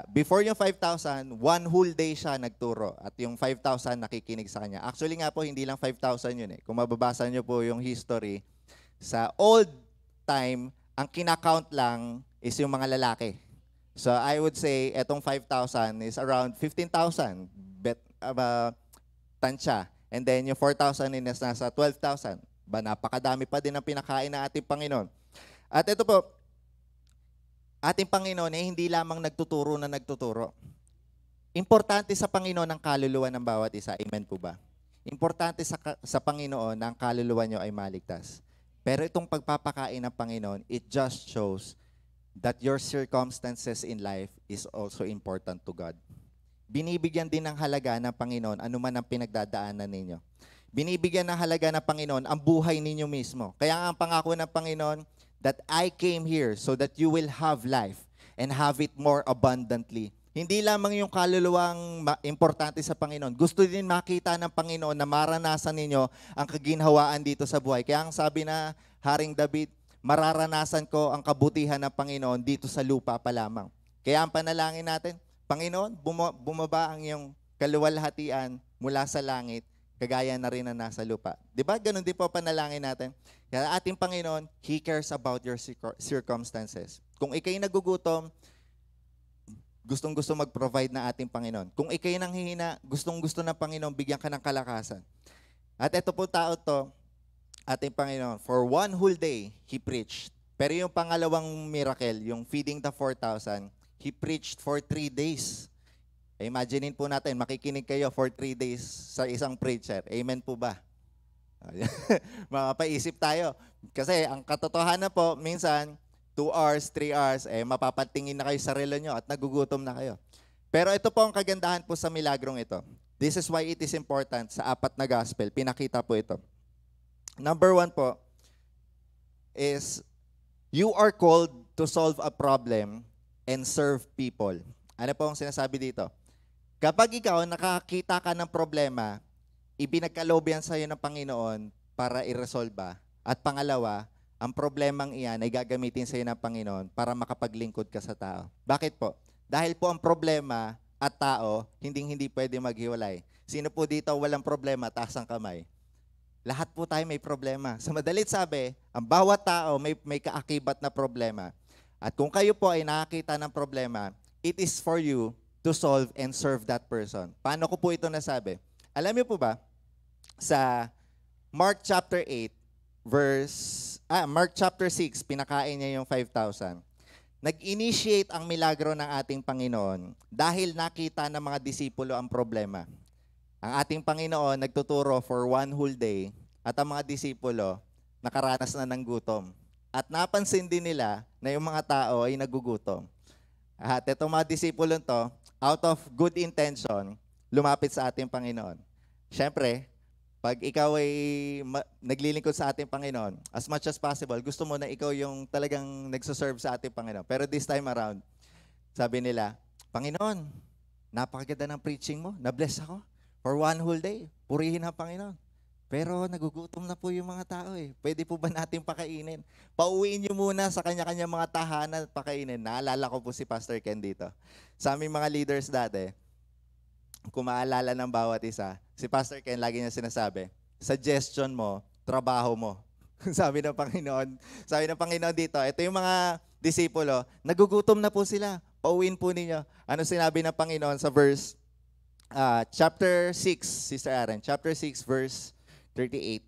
Before yung 5,000, 1 whole day siya nagturo. At yung 5,000 nakikinig sa kanya. Actually nga po, hindi lang 5,000 yun . Kung mababasa nyo po yung history, sa old time, ang kinakount lang is yung mga lalaki. So I would say, etong 5,000 is around 15,000 tansya. And then yung 4,000 is nasa 12,000. Napakadami pa din ang pinakain ng ating Panginoon. At ito po, ating Panginoon hindi lamang nagtuturo na nagtuturo. Importante sa Panginoon ang kaluluwa ng bawat isa. Amen po ba? Importante sa Panginoon na ang kaluluwa nyo ay maligtas. Pero itong pagpapakain ng Panginoon, it just shows that your circumstances in life is also important to God. Binibigyan din ng halaga ng Panginoon anuman ang pinagdadaanan ninyo. Binibigyan ng halaga ng Panginoon ang buhay ninyo mismo. Kaya ang pangako ng Panginoon, that I came here so that you will have life and have it more abundantly. Hindi lamang yung kaluluwang importante sa Panginoon. Gusto din makita ng Panginoon na maranasan ninyo ang kaginhawaan dito sa buhay. Kaya ang sabi na Haring David, mararanasan ko ang kabutihan ng Panginoon dito sa lupa pa lamang. Kaya ang panalangin natin, Panginoon, bumaba ang iyong kaluwalhatian mula sa langit, kagaya na rin na nasa lupa. Di ba? Ganun din po panalangin natin. Kaya ating Panginoon, He cares about your circumstances. Kung ikay nagugutom, gustong-gusto mag-provide na ating Panginoon. Kung ikay nanghihina, gustong-gusto ng Panginoon, bigyan ka ng kalakasan. At ito po tao to, ating Panginoon, for 1 whole day, He preached. Pero yung pangalawang miracle, yung feeding the 4,000, He preached for 3 days. Imaginein po natin, makikinig kayo for 3 days sa isang preacher. Amen po ba? Mapapaisip tayo. Kasi ang katotohanan po, minsan, 2 hours, 3 hours, mapapatingin na kayo sa relo nyo at nagugutom na kayo. Pero ito po ang kagandahan po sa milagrong ito. This is why it is important sa 4 na gospel. Pinakita po ito. Number 1 po is, you are called to solve a problem and serve people. Ano po ang sinasabi dito? Kapag ikaw nakakita ka ng problema, ibinagkaloob yan sa iyo ng Panginoon para i-resolve. At pangalawa, ang problemang iyan ay gagamitin sa iyo ng Panginoon para makapaglingkod ka sa tao. Bakit po? Dahil po ang problema at tao, hindi pwede maghiwalay. Sino po dito walang problema? Taas ang kamay. Lahat po tayo may problema. Sa madalit sabi, ang bawat tao may kaakibat na problema. At kung kayo po ay nakakita ng problema, it is for you to solve and serve that person. Paano ko po ito nasabi? Alam niyo po ba, sa Mark chapter 6, pinakain niya yung 5,000. Nag-initiate ang milagro ng ating Panginoon dahil nakita ng mga disipulo ang problema. Ang ating Panginoon nagtuturo for 1 whole day at ang mga disipulo nakaranas na ng gutom. At napansin din nila na yung mga tao ay nagugutom. At itong mga disipulo to, out of good intention, lumapit sa ating Panginoon. Siyempre, pag ikaw ay naglilingkod sa ating Panginoon, as much as possible, gusto mo na ikaw yung talagang nagsaserve sa ating Panginoon. Pero this time around, sabi nila, Panginoon, napakaganda ng preaching mo, na-bless ako. For 1 whole day, purihin ang Panginoon. Pero nagugutom na po yung mga tao eh. Pwede po ba natin pakainin? Pauwiin niyo muna sa kanya-kanya mga tahanan at pakainin. Naalala ko po si Pastor Ken dito. Sa aming mga leaders dati, kung maalala ng bawat isa, si Pastor Ken lagi niya sinasabi, suggestion mo, trabaho mo. sabi ng Panginoon dito, ito yung mga disipulo, nagugutom na po sila. Pauwiin po ninyo. Ano sinabi ng Panginoon sa verse chapter 6, Sister Aaron, chapter 6, verse 38.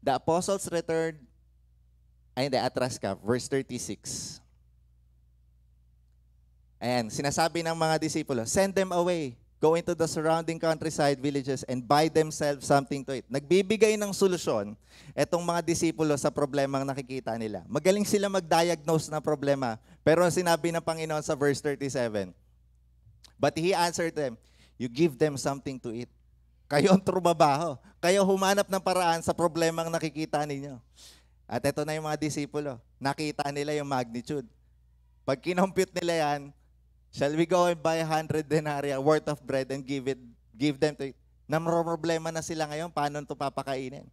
The apostles returned, atras ka, verse 36. Ayan, sinasabi ng mga disipulo, send them away, go into the surrounding countryside, villages, and buy themselves something to eat. Nagbibigay ng solusyon etong mga disipulo sa problemang nakikita nila. Magaling sila mag-diagnose ng problema, pero sinabi ng Panginoon sa verse 37, but He answered them, you give them something to eat. Kayo ang trumabaho. Kayo humanap ng paraan sa problemang nakikita ninyo. At ito na yung mga disipulo. Nakita nila yung magnitude. Pag kinompute nila yan, shall we go and buy 100 denarii worth of bread and give them to eat? Namro-problema na sila ngayon, paano ito papakainin?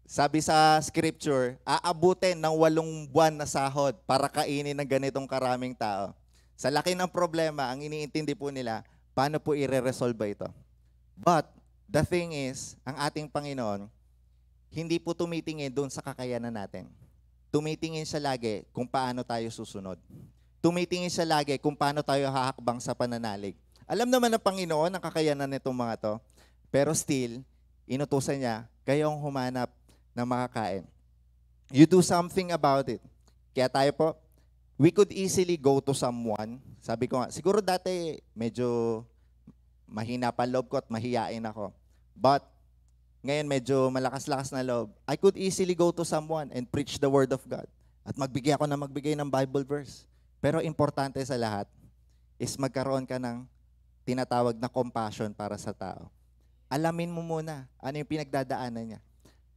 Sabi sa scripture, aabutin ng 8 buwan na sahod para kainin ng ganitong karaming tao. Sa laki ng problema, ang iniintindi po nila, paano po i-resolve ito? But, the thing is, ang ating Panginoon, hindi po tumitingin doon sa kakayanan natin. Tumitingin siya lagi kung paano tayo susunod. Tumitingin siya lagi kung paano tayo hahakbang sa pananalig. Alam naman ng Panginoon ang kakayanan nitong mga to, pero still, inutusan niya, kayong humanap ng makakain. You do something about it. Kaya tayo po, we could easily go to someone. Sabi ko nga, siguro dati medyo mahina pa loob ko at mahiyain ako. But ngayon medyo malakas-lakas na loob. I could easily go to someone and preach the word of God. At magbigay ng Bible verse. Pero importante sa lahat is magkaroon ka ng tinatawag na compassion para sa tao. Alamin mo muna ano yung pinagdadaanan niya.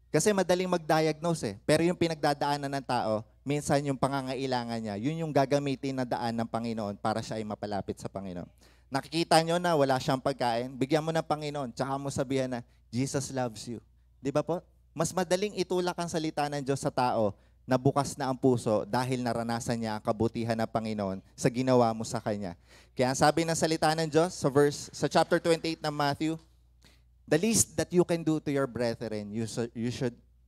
Kasi madaling mag-diagnose eh. Pero yung pinagdadaanan ng tao, minsan yung pangangailangan niya, yun yung gagamitin na daan ng Panginoon para siya ay mapalapit sa Panginoon. Nakikita nyo na wala siyang pagkain, bigyan mo ng Panginoon, tsaka mo sabihan na, Jesus loves you. Di ba po? Mas madaling itulak ang salita ng Diyos sa tao na bukas na ang puso dahil naranasan niya ang kabutihan ng Panginoon sa ginawa mo sa Kanya. Kaya sabi ng salita ng Diyos sa chapter 28 ng Matthew, the least that you can do to your brethren,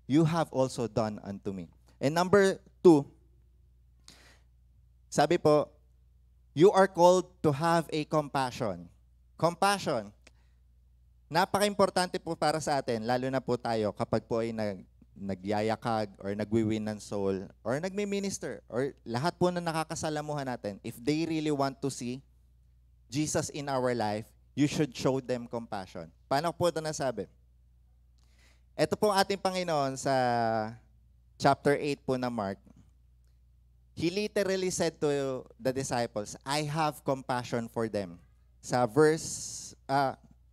you have also done unto me. And number 2, sabi po, you are called to have a compassion. Compassion. Napaka-importante po para sa atin, lalo na po tayo kapag po ay nagyayakag or nagwi-win ng soul or nagmi-minister or lahat po na nakakasalamuhan natin, if they really want to see Jesus in our life, you should show them compassion. Paano po ito nasabi? Ito po ang ating Panginoon sa chapter 8 po na Mark. He literally said to the disciples, I have compassion for them. Sa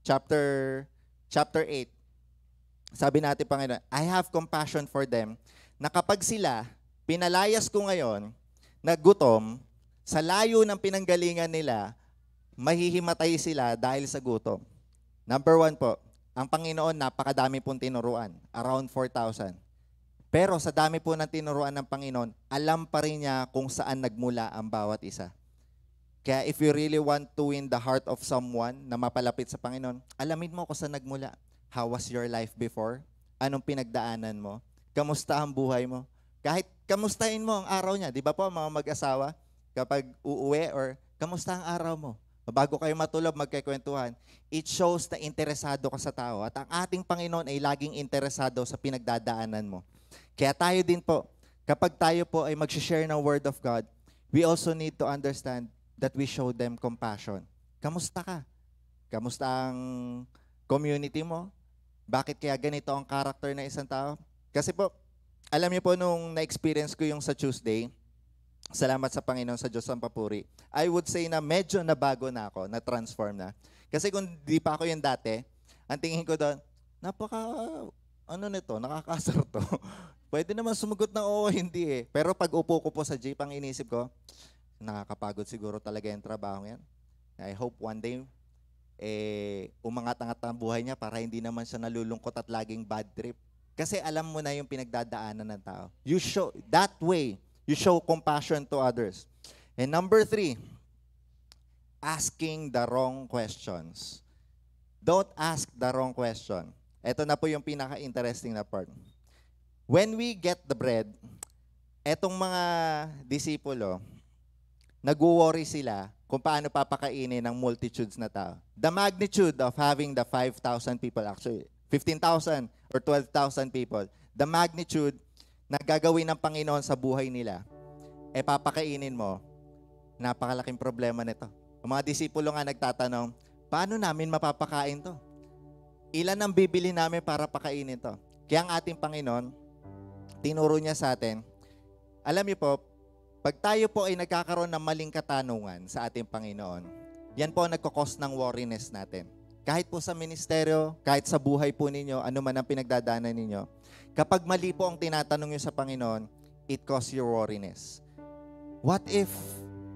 chapter 8, sabi natin Panginoon, I have compassion for them, na kapag sila, pinalayas ko ngayon, nagutom, sa layo ng pinanggalingan nila, mahihimatay sila dahil sa gutom. Number 1 po, ang Panginoon napakadami pong tinuruan, around 4,000. Pero sa dami po ng tinuruan ng Panginoon, alam pa rin niya kung saan nagmula ang bawat isa. Kaya if you really want to win the heart of someone na mapalapit sa Panginoon, alamin mo kung saan nagmula. How was your life before? Anong pinagdaanan mo? Kamusta ang buhay mo? Kahit kamustahin mo ang araw niya. Di ba po mga mag-asawa? Kapag uuwi or kamusta ang araw mo? Bago kayo matulog, magkikwentuhan. It shows na interesado ka sa tao. At ang ating Panginoon ay laging interesado sa pinagdadaanan mo. Kaya tayo din po, kapag tayo po ay mag-share ng Word of God, we also need to understand that we show them compassion. Kamusta ka? Kamusta ang community mo? Bakit kaya ganito ang character ng isang tao? Kasi po, alam niyo po nung na-experience ko yung sa Tuesday, salamat sa Panginoon, sa Diyos ang papuri, I would say na medyo nabago na ako, na-transform na. Kasi kung di pa ako yung dati, ang tingin ko doon, nakakasar to. Pwede naman sumagot na oo, hindi eh. Pero pag upo ko po sa jeep, ang inisip ko, nakakapagod siguro talaga yung trabaho yan. I hope one day, umangat-angat ang buhay niya para hindi naman siya nalulungkot at laging bad trip. Kasi alam mo na yung pinagdadaanan ng tao. You show, that way, you show compassion to others. And number 3, asking the wrong questions. Don't ask the wrong question. Ito na po yung pinaka-interesting na part. When we get the bread, etong mga disipulo, nag-worry sila kung paano papakainin ng multitudes na tao. The magnitude of having the 5,000 people, actually 15,000 or 12,000 people, the magnitude na gagawin ng Panginoon sa buhay nila, papakainin mo, napakalaking problema nito. Ang mga disipulo nga nagtatanong, paano namin mapapakain to? Ilan ang bibili namin para pakainin to? Kaya ang ating Panginoon, tinuro niya sa atin, alam niyo po, pag tayo po ay nagkakaroon ng maling katanungan sa ating Panginoon, yan po ang nagkakos ng worriness natin. Kahit po sa ministeryo, kahit sa buhay po ninyo, ano man ang pinagdadaanan ninyo, kapag mali po ang tinatanong nyo sa Panginoon, it causes your worriness. What if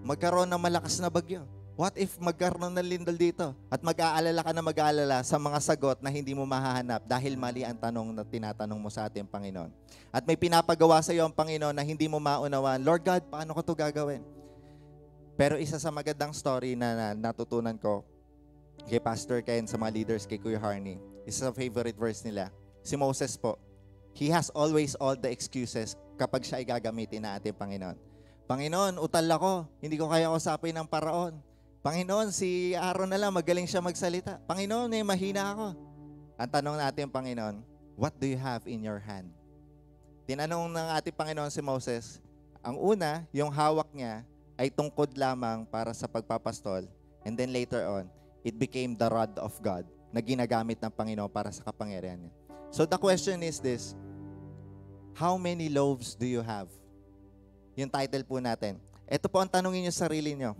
magkaroon ng malakas na bagyo? What if magkaroon ng lindol dito? At mag-aalala ka na mag-aalala sa mga sagot na hindi mo mahahanap dahil mali ang tanong na tinatanong mo sa ating Panginoon. At may pinapagawa sa iyo ang Panginoon na hindi mo maunawaan, Lord God, paano ko ito gagawin? Pero isa sa magandang story na natutunan ko kay Pastor Ken, sa mga leaders, kay Kuya Harney, isa sa favorite verse nila, si Moses po, he has always all the excuses kapag siya ay gagamitin na ating Panginoon. Panginoon, utal ako, hindi ko kaya usapin ng paraon. Panginoon, si Aaron na lang, magaling siya magsalita. Panginoon, mahina ako. Ang tanong natin, Panginoon, what do you have in your hand? Tinanong ng ating Panginoon si Moses, ang una, yung hawak niya ay tungkod lamang para sa pagpapastol. And then later on, it became the rod of God na ginagamit ng Panginoon para sa kapangyarihan niya. So the question is this, how many loaves do you have? Yung title po natin. Ito po ang tanongin niyo sa sarili niyo.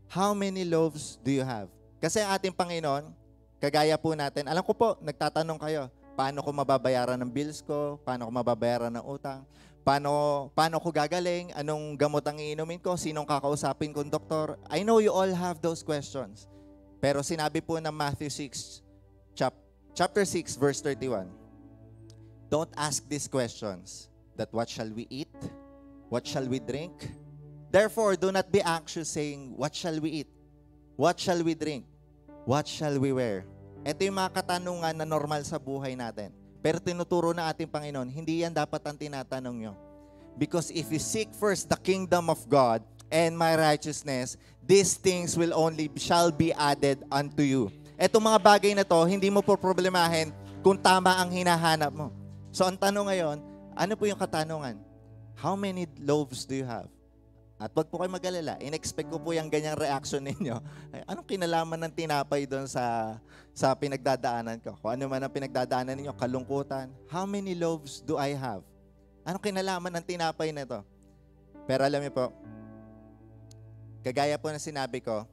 How many loaves do you have? Kasi ang ating Panginoon, kagaya po natin, alam ko po, nagtatanong kayo, paano ko mababayaran ng bills ko? Paano ko mababayaran ng utang? Paano ko gagaling? Anong gamot ang iinumin ko? Sinong kakausapin kong doktor? I know you all have those questions. Pero sinabi po ng Matthew 6, chapter 6, verse 31, don't ask these questions, that what shall we eat? What shall we drink? Therefore, do not be anxious saying, what shall we eat? What shall we drink? What shall we wear? Ito yung mga katanungan na normal sa buhay natin. Pero tinuturo na ating Panginoon, hindi yan dapat ang tinatanong nyo. Because if you seek first the kingdom of God and my righteousness, these things shall be added unto you. Etong mga bagay na to, hindi mo po problemahin kung tama ang hinahanap mo. So ang tanong ngayon, ano po yung katanungan? How many loaves do you have? At wag po kayo mag-alala, in-expect ko po yung ganyang reaction ninyo. Ay, anong kinalaman ng tinapay doon sa pinagdadaanan ko? Kung ano man ang pinagdadaanan ninyo, kalungkutan. How many loaves do I have? Anong kinalaman ng tinapay na to? Pero alam niyo po, kagaya po na sinabi ko,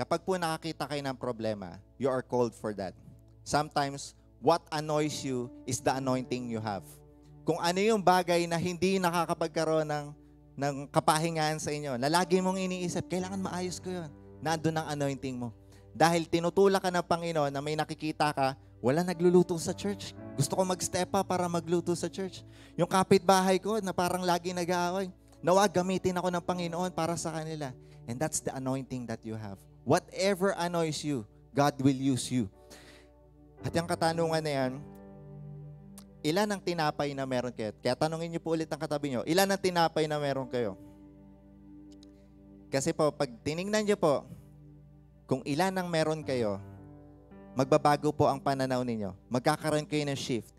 kapag po nakakita kayo ng problema, you are called for that. Sometimes, what annoys you is the anointing you have. Kung ano yung bagay na hindi nakakapagkaroon ng kapahingahan sa inyo, na lagi mong iniisip, kailangan maayos ko yun. Nandun ang anointing mo. Dahil tinutulak ka ng Panginoon na may nakikita ka, wala nagluluto sa church. Gusto ko mag-step up para magluto sa church. Yung kapitbahay ko na parang lagi nag-aaway, Nawa gamitin ako ng Panginoon para sa kanila. And that's the anointing that you have. Whatever annoys you, God will use you. At yung katanungan na yan, ilan ang tinapay na meron kayo? Kaya tanungin niyo po ulit ang katabi niyo, ilan ang tinapay na meron kayo? Kasi po, pag tiningnan niyo po, kung ilan ang meron kayo, magbabago po ang pananaw ninyo. Magkakaroon kayo ng shift.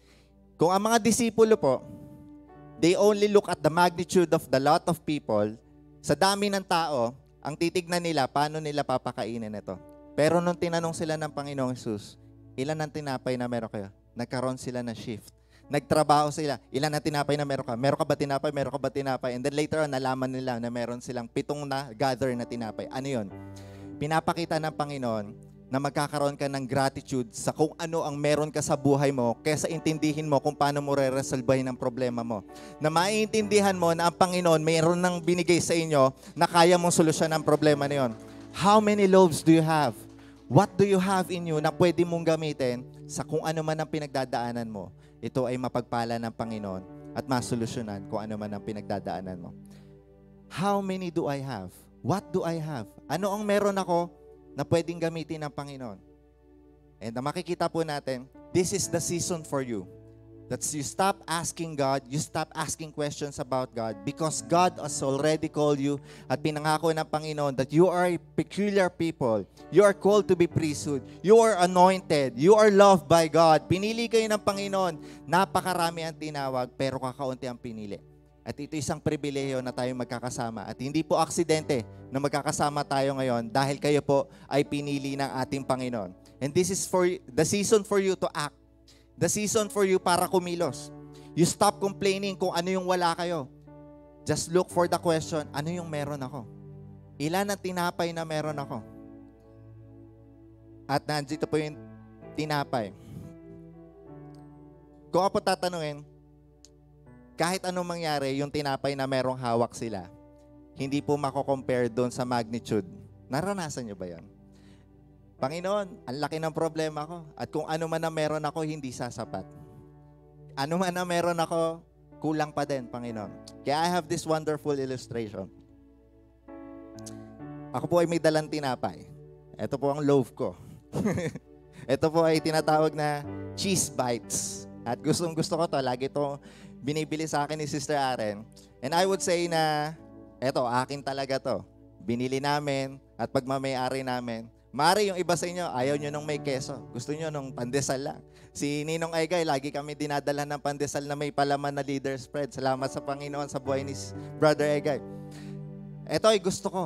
Kung ang mga disipulo po, they only look at the magnitude of the lot of people, sa dami ng tao, ang titignan nila, paano nila papakainin ito. Pero nung tinanong sila ng Panginoong Jesus, ilan ang tinapay na meron kayo? Nagkaroon sila ng shift. Nagtrabaho sila. Ilan ang tinapay na meron ka? Meron ka ba tinapay? Meron ka ba tinapay? And then later on, nalaman nila na meron silang 7 na gather na tinapay. Ano yun? Pinapakita ng Panginoon na magkakaroon ka ng gratitude sa kung ano ang meron ka sa buhay mo kaysa intindihin mo kung paano mo re-resolvehin ang problema mo. Na maiintindihan mo na ang Panginoon mayroon nang binigay sa inyo na kaya mong solusyon ang problema na yun. How many loaves do you have? What do you have in you na pwede mong gamitin sa kung ano man ang pinagdadaanan mo? Ito ay mapagpala ng Panginoon at masolusyonan kung ano man ang pinagdadaanan mo. How many do I have? What do I have? Ano ang meron ako na pwedeng gamitin ng Panginoon? And makikita po natin, this is the season for you. That you stop asking God, you stop asking questions about God because God has already called you at pinangako ng Panginoon that you are a peculiar people. You are called to be priesthood. You are anointed. You are loved by God. Pinili kayo ng Panginoon. Napakarami ang tinawag pero kakaunti ang pinili. At ito isang pribilehiyo na tayo magkakasama. At hindi po aksidente na magkakasama tayo ngayon dahil kayo po ay pinili ng ating Panginoon. And this is for the season for you to act. The season for you para kumilos. You stop complaining kung ano yung wala kayo. Just look for the question, ano yung meron ako? Ilan ang tinapay na meron ako? At nandito po yung tinapay. Kung ako tatanungin, kahit anong mangyari, yung tinapay na merong hawak sila, hindi po mako-compare doon sa magnitude. Naranasan nyo ba yan? Panginoon, ang laki ng problema ko. At kung ano man na meron ako, hindi sasapat. Ano man na meron ako, kulang pa din, Panginoon. Kaya I have this wonderful illustration. Ako po ay may dalang tinapay. Ito po ang loaf ko. Ito po ay tinatawag na cheese bites. At gustong gusto ko to. Lagi to binibili sa akin ni Sister Aren. And I would say na, eto, akin talaga to. Binili namin at pagmamayari namin. Mari yung iba sa inyo, ayaw nyo nung may keso. Gusto nyo nung pandesal lang. Si Ninong Aygay, lagi kami dinadala ng pandesal na may palaman na leader spread. Salamat sa Panginoon sa buhay ni Brother Aygay. Ito ay gusto ko.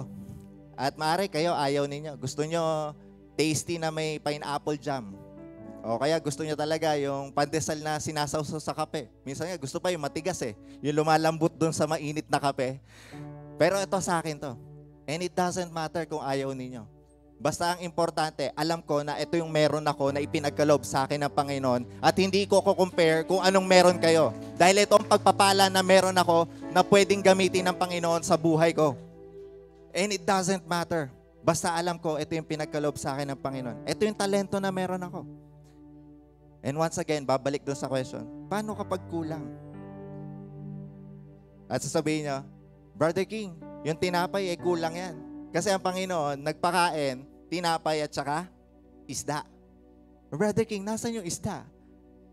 At mari kayo, ayaw ninyo. Gusto nyo tasty na may pineapple jam. O kaya gusto nyo talaga yung pandesal na sinasawsaw sa kape. Minsan nga gusto pa yung matigas yung lumalambot dun sa mainit na kape. Pero ito sa akin to. And it doesn't matter kung ayaw ninyo. Basta ang importante, alam ko na ito yung meron ako na ipinagkaloob sa akin ng Panginoon at hindi ko compare kung anong meron kayo. Dahil ito ang pagpapala na meron ako na pwedeng gamitin ng Panginoon sa buhay ko. And it doesn't matter. Basta alam ko, ito yung pinagkaloob sa akin ng Panginoon. Ito yung talento na meron ako. And once again, babalik doon sa question, paano kapag kulang? At sasabihin niya, Brother King, yung tinapay ay kulang yan. Kasi ang Panginoon, nagpakain, tinapay at saka isda. Brother King, nasan yung isda?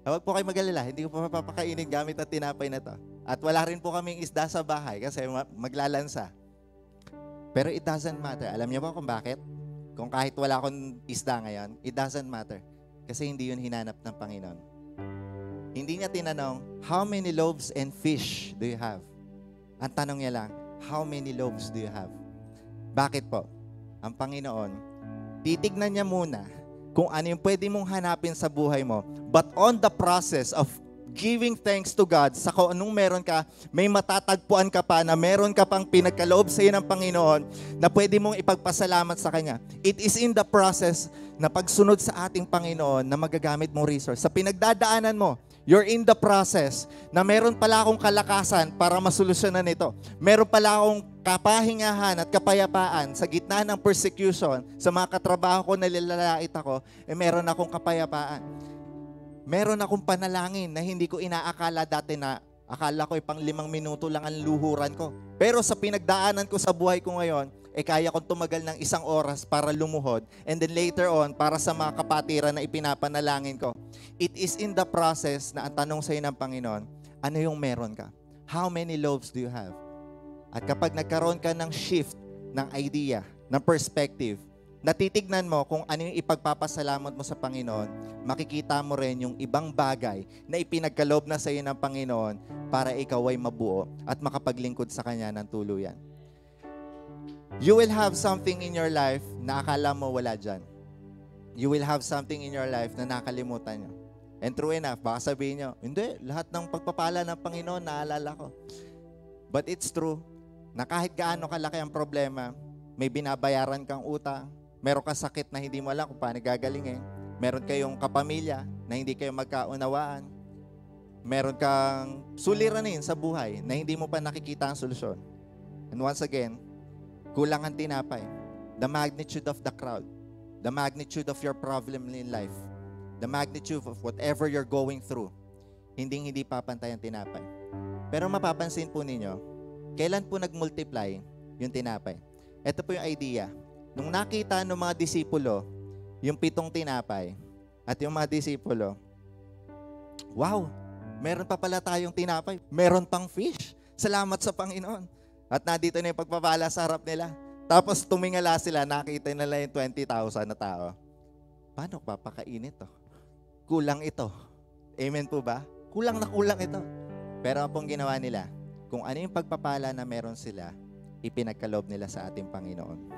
Huwag po kayo mag-alala, hindi ko pa mapapakainin gamit ang tinapay na to. At wala rin po kaming isda sa bahay kasi maglalansa. Pero it doesn't matter. Alam niyo ba kung bakit? Kung kahit wala akong isda ngayon, it doesn't matter. Kasi hindi yun hinanap ng Panginoon. Hindi niya tinanong, how many loaves and fish do you have? Ang tanong niya lang, how many loaves do you have? Bakit po? Ang Panginoon, titignan niya muna kung ano yung pwede mong hanapin sa buhay mo. But on the process of giving thanks to God, sa kung anong meron ka, may matatagpuan ka pa na meron ka pang pinagkaloob sa iyo ng Panginoon na pwede mong ipagpasalamat sa Kanya. It is in the process na pagsunod sa ating Panginoon na magagamit mong resource. Sa pinagdadaanan mo, you're in the process na meron pala akong kalakasan para masolusyonan ito. Meron pala akong kapahingahan at kapayapaan sa gitna ng persecution sa mga katrabaho ko na nilalait ako, meron akong kapayapaan. Meron akong panalangin na hindi ko inaakala dati na Akala ko pang 5 minuto lang ang luhuran ko. Pero sa pinagdaanan ko sa buhay ko ngayon, kaya kong tumagal ng 1 oras para lumuhod. And then later on, para sa mga kapatiran na ipinapanalangin ko. It is in the process na ang tanong sa'yo ng Panginoon, ano yung meron ka? How many loaves do you have? At kapag nagkaroon ka ng shift, ng idea, ng perspective, natitignan mo kung ano yung ipagpapasalamat mo sa Panginoon, makikita mo rin yung ibang bagay na ipinagkaloob na sa iyo ng Panginoon para ikaw ay mabuo at makapaglingkod sa Kanya ng tuluyan. You will have something in your life na akala mo wala dyan. You will have something in your life na nakalimutan nyo. And true enough, baka sabihin nyo, hindi, lahat ng pagpapala ng Panginoon naalala ko. But it's true na kahit gaano kalaki ang problema, may binabayaran kang utang, meron kang sakit na hindi mo alam kung paano gagalingin. Meron kayong kapamilya na hindi kayo magkaunawaan. Meron kang suliranin sa buhay na hindi mo pa nakikita ang solusyon. And once again, kulang ang tinapay. The magnitude of the crowd. The magnitude of your problem in life. The magnitude of whatever you're going through. Hindi papantay ang tinapay. Pero mapapansin po ninyo, kailan po nag-multiply yung tinapay? Ito po yung idea. Nung nakita ng mga disipulo, yung 7 tinapay, at yung mga disipulo, wow, meron pa pala tayong tinapay, meron pang fish. Salamat sa Panginoon. At nandito na yung pagpapala sa harap nila. Tapos tumingala sila, nakita nila yung 20,000 na tao. Paano papakainit to? Kulang ito. Amen po ba? Kulang na kulang ito. Pero ang pong ginawa nila, kung ano yung pagpapala na meron sila, ipinagkaloob nila sa ating Panginoon.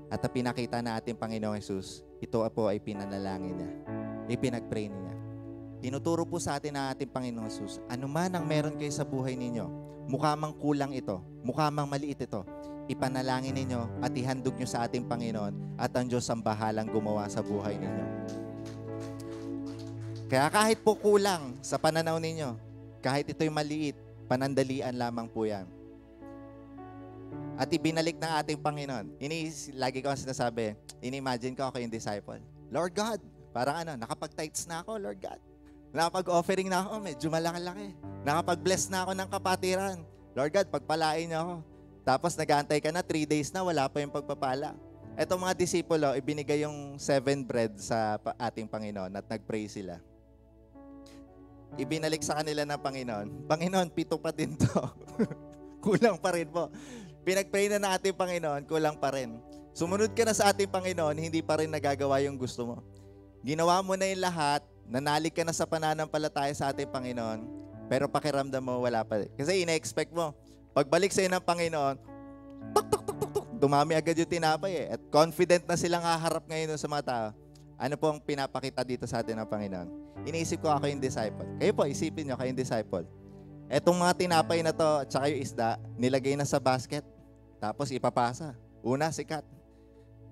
At pinakita na ating Panginoong Jesus, ito po ay pinanalangin niya. Ipinagpray niya. Tinuturo po sa atin na ating Panginoong Jesus, ano man ang meron kayo sa buhay ninyo, mukha mang kulang ito, mukha mang maliit ito, ipanalangin ninyo at ihandog nyo sa ating Panginoon at ang Diyos ang bahalang gumawa sa buhay ninyo. Kaya kahit po kulang sa pananaw ninyo, kahit ito'y maliit, panandalian lamang po yan. At ibinalik ng ating Panginoon. Lagi ko sinasabi, ini-imagine ko ako yung disciple. Lord God, parang nakapag-tithes na ako, Lord God. Nakapag-offering na ako, medyo malaki-laki. Nakapag-bless na ako ng kapatiran. Lord God, pagpalain niyo ako. Tapos nag-aantay ka na, 3 days na, wala pa yung pagpapala. Etong mga disipulo, ibinigay yung 7 bread sa ating Panginoon at nag-pray sila. Ibinalik sa kanila ng Panginoon, Panginoon, 7 pa din to. Kulang pa rin po. Pinag-pray na ng ating Panginoon, kulang pa rin. Sumunod ka na sa ating Panginoon, hindi pa rin nagagawa yung gusto mo. Ginawa mo na yung lahat, nanalig ka na sa pananampalataya sa ating Panginoon, pero pakiramdam mo, wala pa rin. Kasi ina-expect mo, pagbalik sa iyo ng Panginoon, tuk, tuk, tuk, tuk, tuk, dumami agad yung tinapay eh. At confident na silang haharap ngayon sa mga tao. Ano po ang pinapakita dito sa atin ng Panginoon? Iniisip ko ako yung disciple. Kayo po, isipin nyo, kayo yung disciple. Etong mga tinapay na to, at saka yung isda, nilagay na sa basket. Tapos ipapasa. Una, sikat.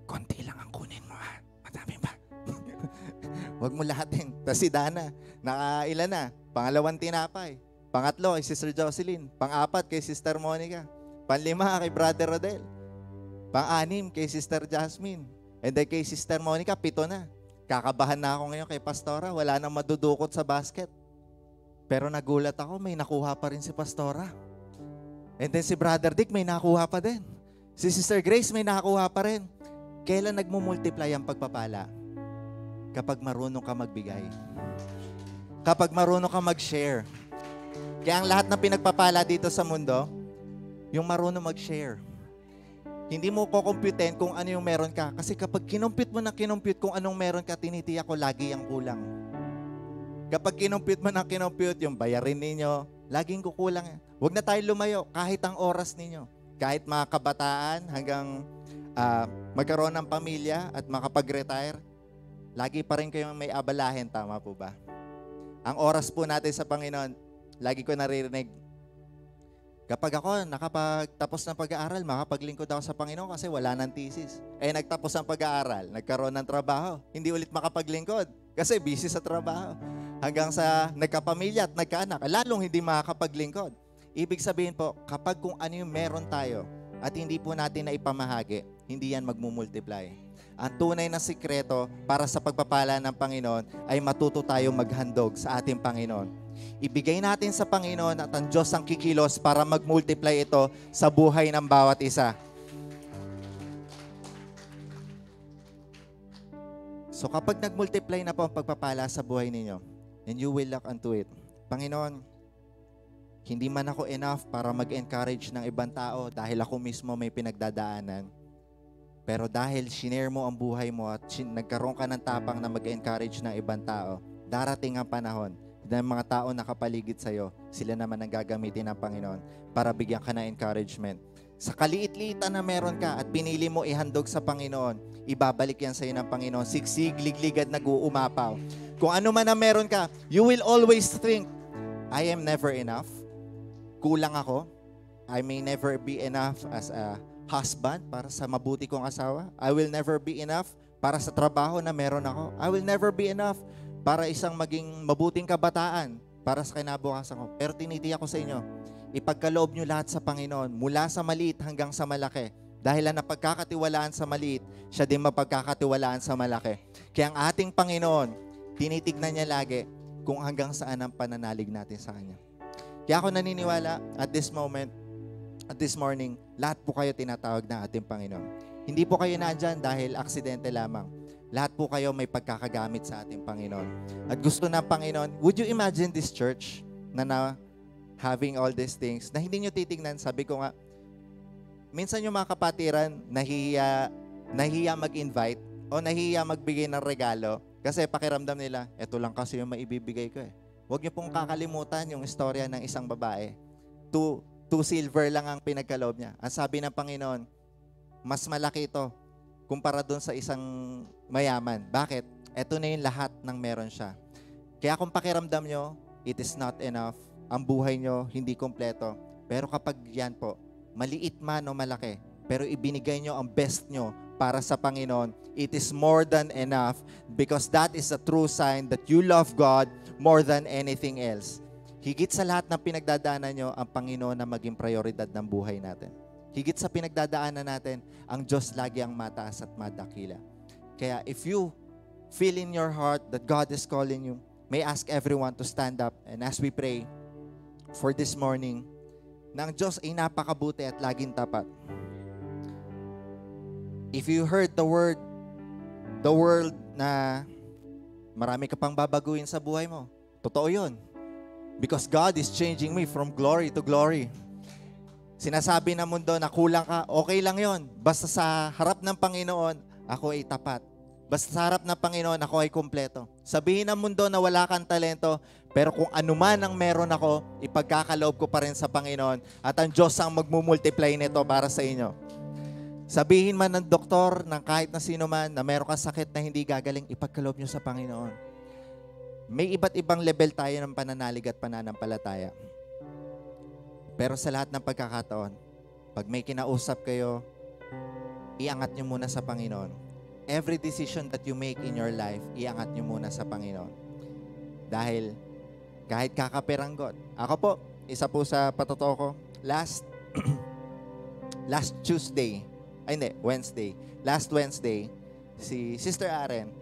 Konti lang ang kunin mo ha. Madami pa. Huwag mo lahatin. Tapos si Dana, nakailan na. Pangalawang tinapay. Pangatlo kay Sister Jocelyn. Pang-4 kay Sister Monica. Pang-5 kay Brother Rodel. Pang-6 kay Sister Jasmine. And then kay Sister Monica, 7 na. Kakabahan na ako ngayon kay Pastora. Wala nang madudukot sa basket. Pero nagulat ako, may nakuha pa rin si Pastora. And then si Brother Dick, may nakuha pa din. Si Sister Grace, may nakuha pa rin. Kailan nagmumultiply ang pagpapala? Kapag marunong ka magbigay. Kapag marunong ka mag-share. Kaya ang lahat ng pinagpapala dito sa mundo, yung marunong mag-share. Hindi mo kukumputin kung ano yung meron ka. Kasi kapag kinumpute mo na kinumpute kung anong meron ka, tinitiyak ko lagi ang kulang. Kapag kinumpute mo na kinumpute, yung bayarin ninyo, laging kukulang. Huwag na tayo lumayo kahit ang oras ninyo. Kahit mga kabataan hanggang magkaroon ng pamilya at makapag-retire, lagi pa rin kayong may abalahin. Tama po ba? Ang oras po natin sa Panginoon, lagi ko naririnig, kapag ako nakapagtapos ng pag-aaral, makapaglingkod ako sa Panginoon kasi wala nang thesis. Nagtapos ng pag-aaral, nagkaroon ng trabaho, hindi ulit makapaglingkod kasi busy sa trabaho. Hanggang sa nagkapamilya at nagkaanak, lalong hindi makakapaglingkod. Ibig sabihin po, kapag kung ano yung meron tayo at hindi po natin na ipamahagi, hindi yan magmumultiply. Ang tunay na sikreto para sa pagpapala ng Panginoon ay matuto tayo maghandog sa ating Panginoon. ibigay natin sa Panginoon at ang Diyos ang kikilos para mag-multiply ito sa buhay ng bawat isa. So kapag nag-multiply na po ang pagpapala sa buhay ninyo, and you will look unto it, Panginoon, hindi man ako enough para mag-encourage ng ibang tao dahil ako mismo may pinagdadaanan. Pero dahil shinare mo ang buhay mo at nagkaroon ka ng tapang na mag-encourage ng ibang tao, darating ang panahon na mga tao nakapaligid sa'yo, sila naman ang gagamitin ng Panginoon para bigyan ka ng encouragement. Sa kaliit-liitan na meron ka at pinili mo ihandog sa Panginoon, ibabalik yan sa'yo ng Panginoon. Sigsig, liglig at nag-uumapaw. Kung ano man na meron ka, you will always think, I am never enough. Kulang ako. I may never be enough as a husband para sa mabuti kong asawa. I will never be enough para sa trabaho na meron ako. I will never be enough para isang maging mabuting kabataan para sa kinabukasan ko. Pero tinitiyak ko sa inyo, ipagkaloob nyo lahat sa Panginoon mula sa maliit hanggang sa malaki. Dahil ang napagkakatiwalaan sa maliit, siya din mapagkakatiwalaan sa malaki. Kaya ang ating Panginoon, tinitignan niya lagi kung hanggang saan ang pananalig natin sa Kanya. Kaya ako naniniwala at this moment, at this morning, lahat po kayo tinatawag ng ating Panginoon. Hindi po kayo nandyan dahil aksidente lamang. Lahat po kayo may pagkakagamit sa ating Panginoon. At gusto ng Panginoon, would you imagine this church na having all these things, na hindi nyo titignan, sabi ko nga, minsan yung mga kapatiran, nahihiya mag-invite o nahihiya magbigay ng regalo kasi pakiramdam nila, eto lang kasi yung maibibigay ko eh. Huwag nyo pong kakalimutan yung istorya ng isang babae. Two silver lang ang pinagkaloob niya. Ang sabi ng Panginoon, mas malaki ito kumpara doon sa isang mayaman. Bakit? Ito na yung lahat ng meron siya. Kaya kung pakiramdam nyo, it is not enough. Ang buhay nyo, hindi kompleto. Pero kapag yan po, maliit man o malaki, pero ibinigay nyo ang best nyo para sa Panginoon, it is more than enough because that is a true sign that you love God more than anything else. Higit sa lahat ng pinagdadaanan nyo, ang Panginoon na maging prioridad ng buhay natin. Higit sa pinagdadaanan natin, ang Diyos lagi ang mataas at madakila. Kaya if you feel in your heart that God is calling you, may ask everyone to stand up and as we pray for this morning, na ang Diyos ay napakabuti at laging tapat. If you heard the word na marami ka pang babaguhin sa buhay mo, totoo yun. Because God is changing me from glory to glory. Sinasabi ng mundo na kulang ka, okay lang yon. Basta sa harap ng Panginoon, ako ay tapat. Basta sa harap ng Panginoon, ako ay kumpleto. Sabihin ng mundo na wala kang talento, pero kung anuman ang meron ako, ipagkakaloob ko pa rin sa Panginoon at ang Diyos ang magmumultiply nito para sa inyo. Sabihin man ng doktor, ng kahit na sino man, na meron kang sakit na hindi gagaling, ipagkaloob nyo sa Panginoon. May iba't ibang level tayo ng pananalig at pananampalataya. Pero sa lahat ng pagkakataon, pag may kinausap kayo, iangat nyo muna sa Panginoon. Every decision that you make in your life, iangat nyo muna sa Panginoon. Dahil kahit kakaperanggot. Ako po, isa po sa patotoo ko, last Wednesday. Last Wednesday, si Sister Aren,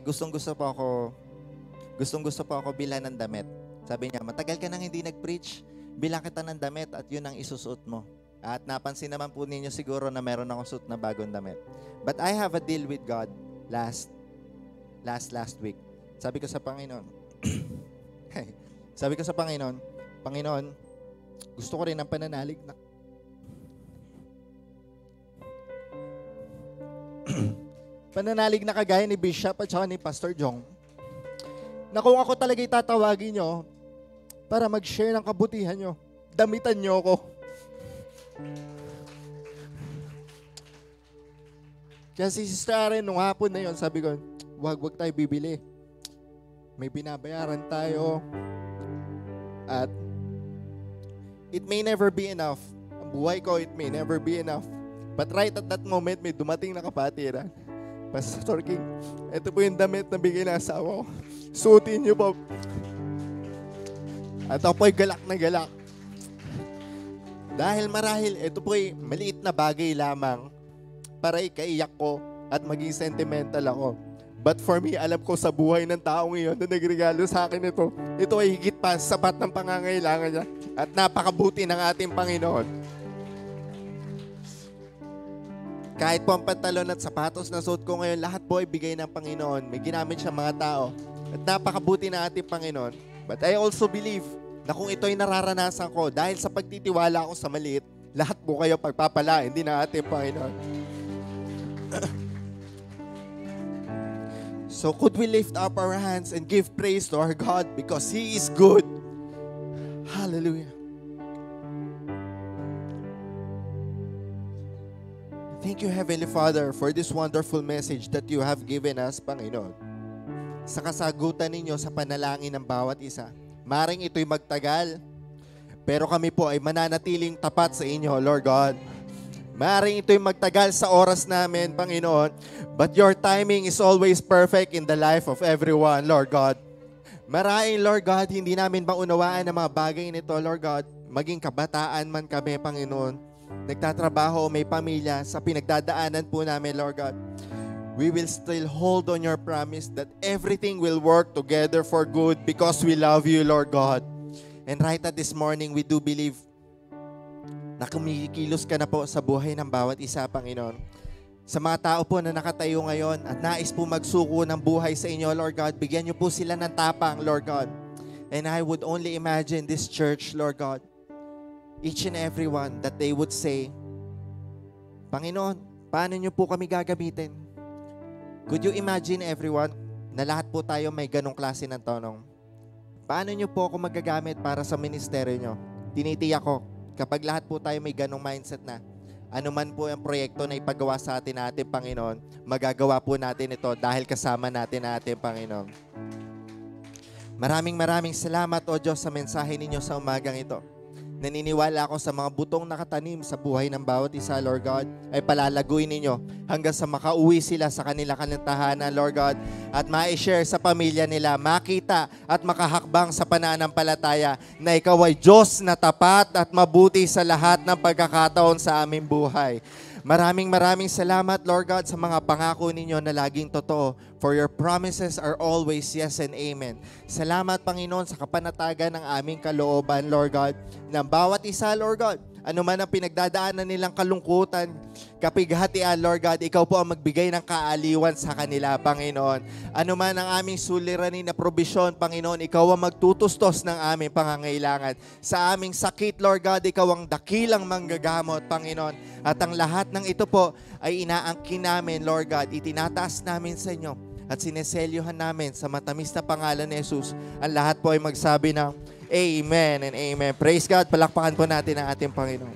gustong-gusto po ako bilhan ng damit. Sabi niya, matagal ka nang hindi nag-preach, bilang kita ng damit at yun ang isusuot mo. At napansin naman po ninyo siguro na meron akong suot na bagong damit. But I have a deal with God last week. Sabi ko sa Panginoon, Panginoon, gusto ko rin ng pananalig na pananalig na kagaya ni Bishop at saka ni Pastor Jong, na kung ako talaga itatawagin nyo para mag-share ng kabutihan nyo, damitan nyo ako. Kaya si Sister Aren, nung hapon na yon, sabi ko, wag tayo bibili. May binabayaran tayo. At it may never be enough. Ang buhay ko, it may never be enough. But right at that moment, may dumating na kapatiran. Pastor King, ito po yung damit na bigay na asawa ko. Suotin niyo po. At ako po'y galak na galak. Dahil marahil, ito po'y maliit na bagay lamang para ikaiyak ko at maging sentimental ako. But for me, alam ko sa buhay ng taong iyon na nagregalo sa akin ito ay higit pa sapat ng pangangailangan niya at napakabuti ng ating Panginoon. Kahit po ang pantalon at sapatos na suot ko ngayon, lahat po ay bigay ng Panginoon. May ginamit siya mga tao at napakabuti ng ating Panginoon. But I also believe na kung ito ay nararanasan ko dahil sa pagtitiwala ko sa maliit, lahat po kayo pagpapalain din ng ating Panginoon. So could we lift up our hands and give praise to our God because He is good. Hallelujah. Thank you, Heavenly Father, for this wonderful message that you have given us, Panginoon. Sa kasagutan ninyo sa panalangin ng bawat isa. Maring ito'y magtagal, pero kami po ay mananatiling tapat sa inyo, Lord God. Maring ito'y magtagal sa oras namin, Panginoon, but your timing is always perfect in the life of everyone, Lord God. Maraming, Lord God, hindi namin maunawaan ang mga bagay nito, Lord God. Maging kabataan man kami, Panginoon. Nagtatrabaho, may pamilya, sa pinagdadaanan po namin, Lord God. We will still hold on your promise that everything will work together for good because we love you, Lord God. And right at this morning, we do believe na kumikilos ka na po sa buhay ng bawat isa, Panginoon. Sa mga tao po na nakatayo ngayon at nais po magsuko ng buhay sa inyo, Lord God, bigyan niyo po sila ng tapang, Lord God. And I would only imagine this church, Lord God, each and every one that they would say, Panginoon, paano niyo po kami gagamitin? Could you imagine everyone na lahat po tayo may ganong klase ng tanong? Paano niyo po ako magagamit para sa ministeryo niyo? Tinitiyak ko, kapag lahat po tayo may ganong mindset na, anuman po ang proyekto na ipagawa sa atin natin, Panginoon, magagawa po natin ito dahil kasama natin natin, Panginoon. Maraming salamat, O Diyos, sa mensahe ninyo sa umagang ito. Naniniwala ako sa mga butong nakatanim sa buhay ng bawat isa, Lord God, ay palalaguin ninyo hanggang sa makauwi sila sa kanilang tahanan, Lord God, at ma-share sa pamilya nila, makita at makahakbang sa pananampalataya na ikaw ay Diyos na tapat at mabuti sa lahat ng pagkakataon sa aming buhay. Maraming salamat, Lord God, sa mga pangako ninyo na laging totoo. For your promises are always yes and amen. Salamat, Panginoon, sa kapanatagan ng aming kalooban, Lord God, ng bawat isa, Lord God. Ano man ang pinagdadaanan nilang kalungkutan, kapighatian, Lord God, ikaw po ang magbigay ng kaaliwan sa kanila, Panginoon. Ano man ang aming suliranin na probisyon, Panginoon, ikaw ang magtutustos ng aming pangangailangan. Sa aming sakit, Lord God, ikaw ang dakilang manggagamot, Panginoon. At ang lahat ng ito po ay inaangkin namin, Lord God, itinataas namin sa inyo at sineselyuhan namin sa matamis na pangalan ni Jesus. Ang lahat po ay magsabi ng Amen and Amen. Praise God. Palakpakan po natin ang ating Panginoon.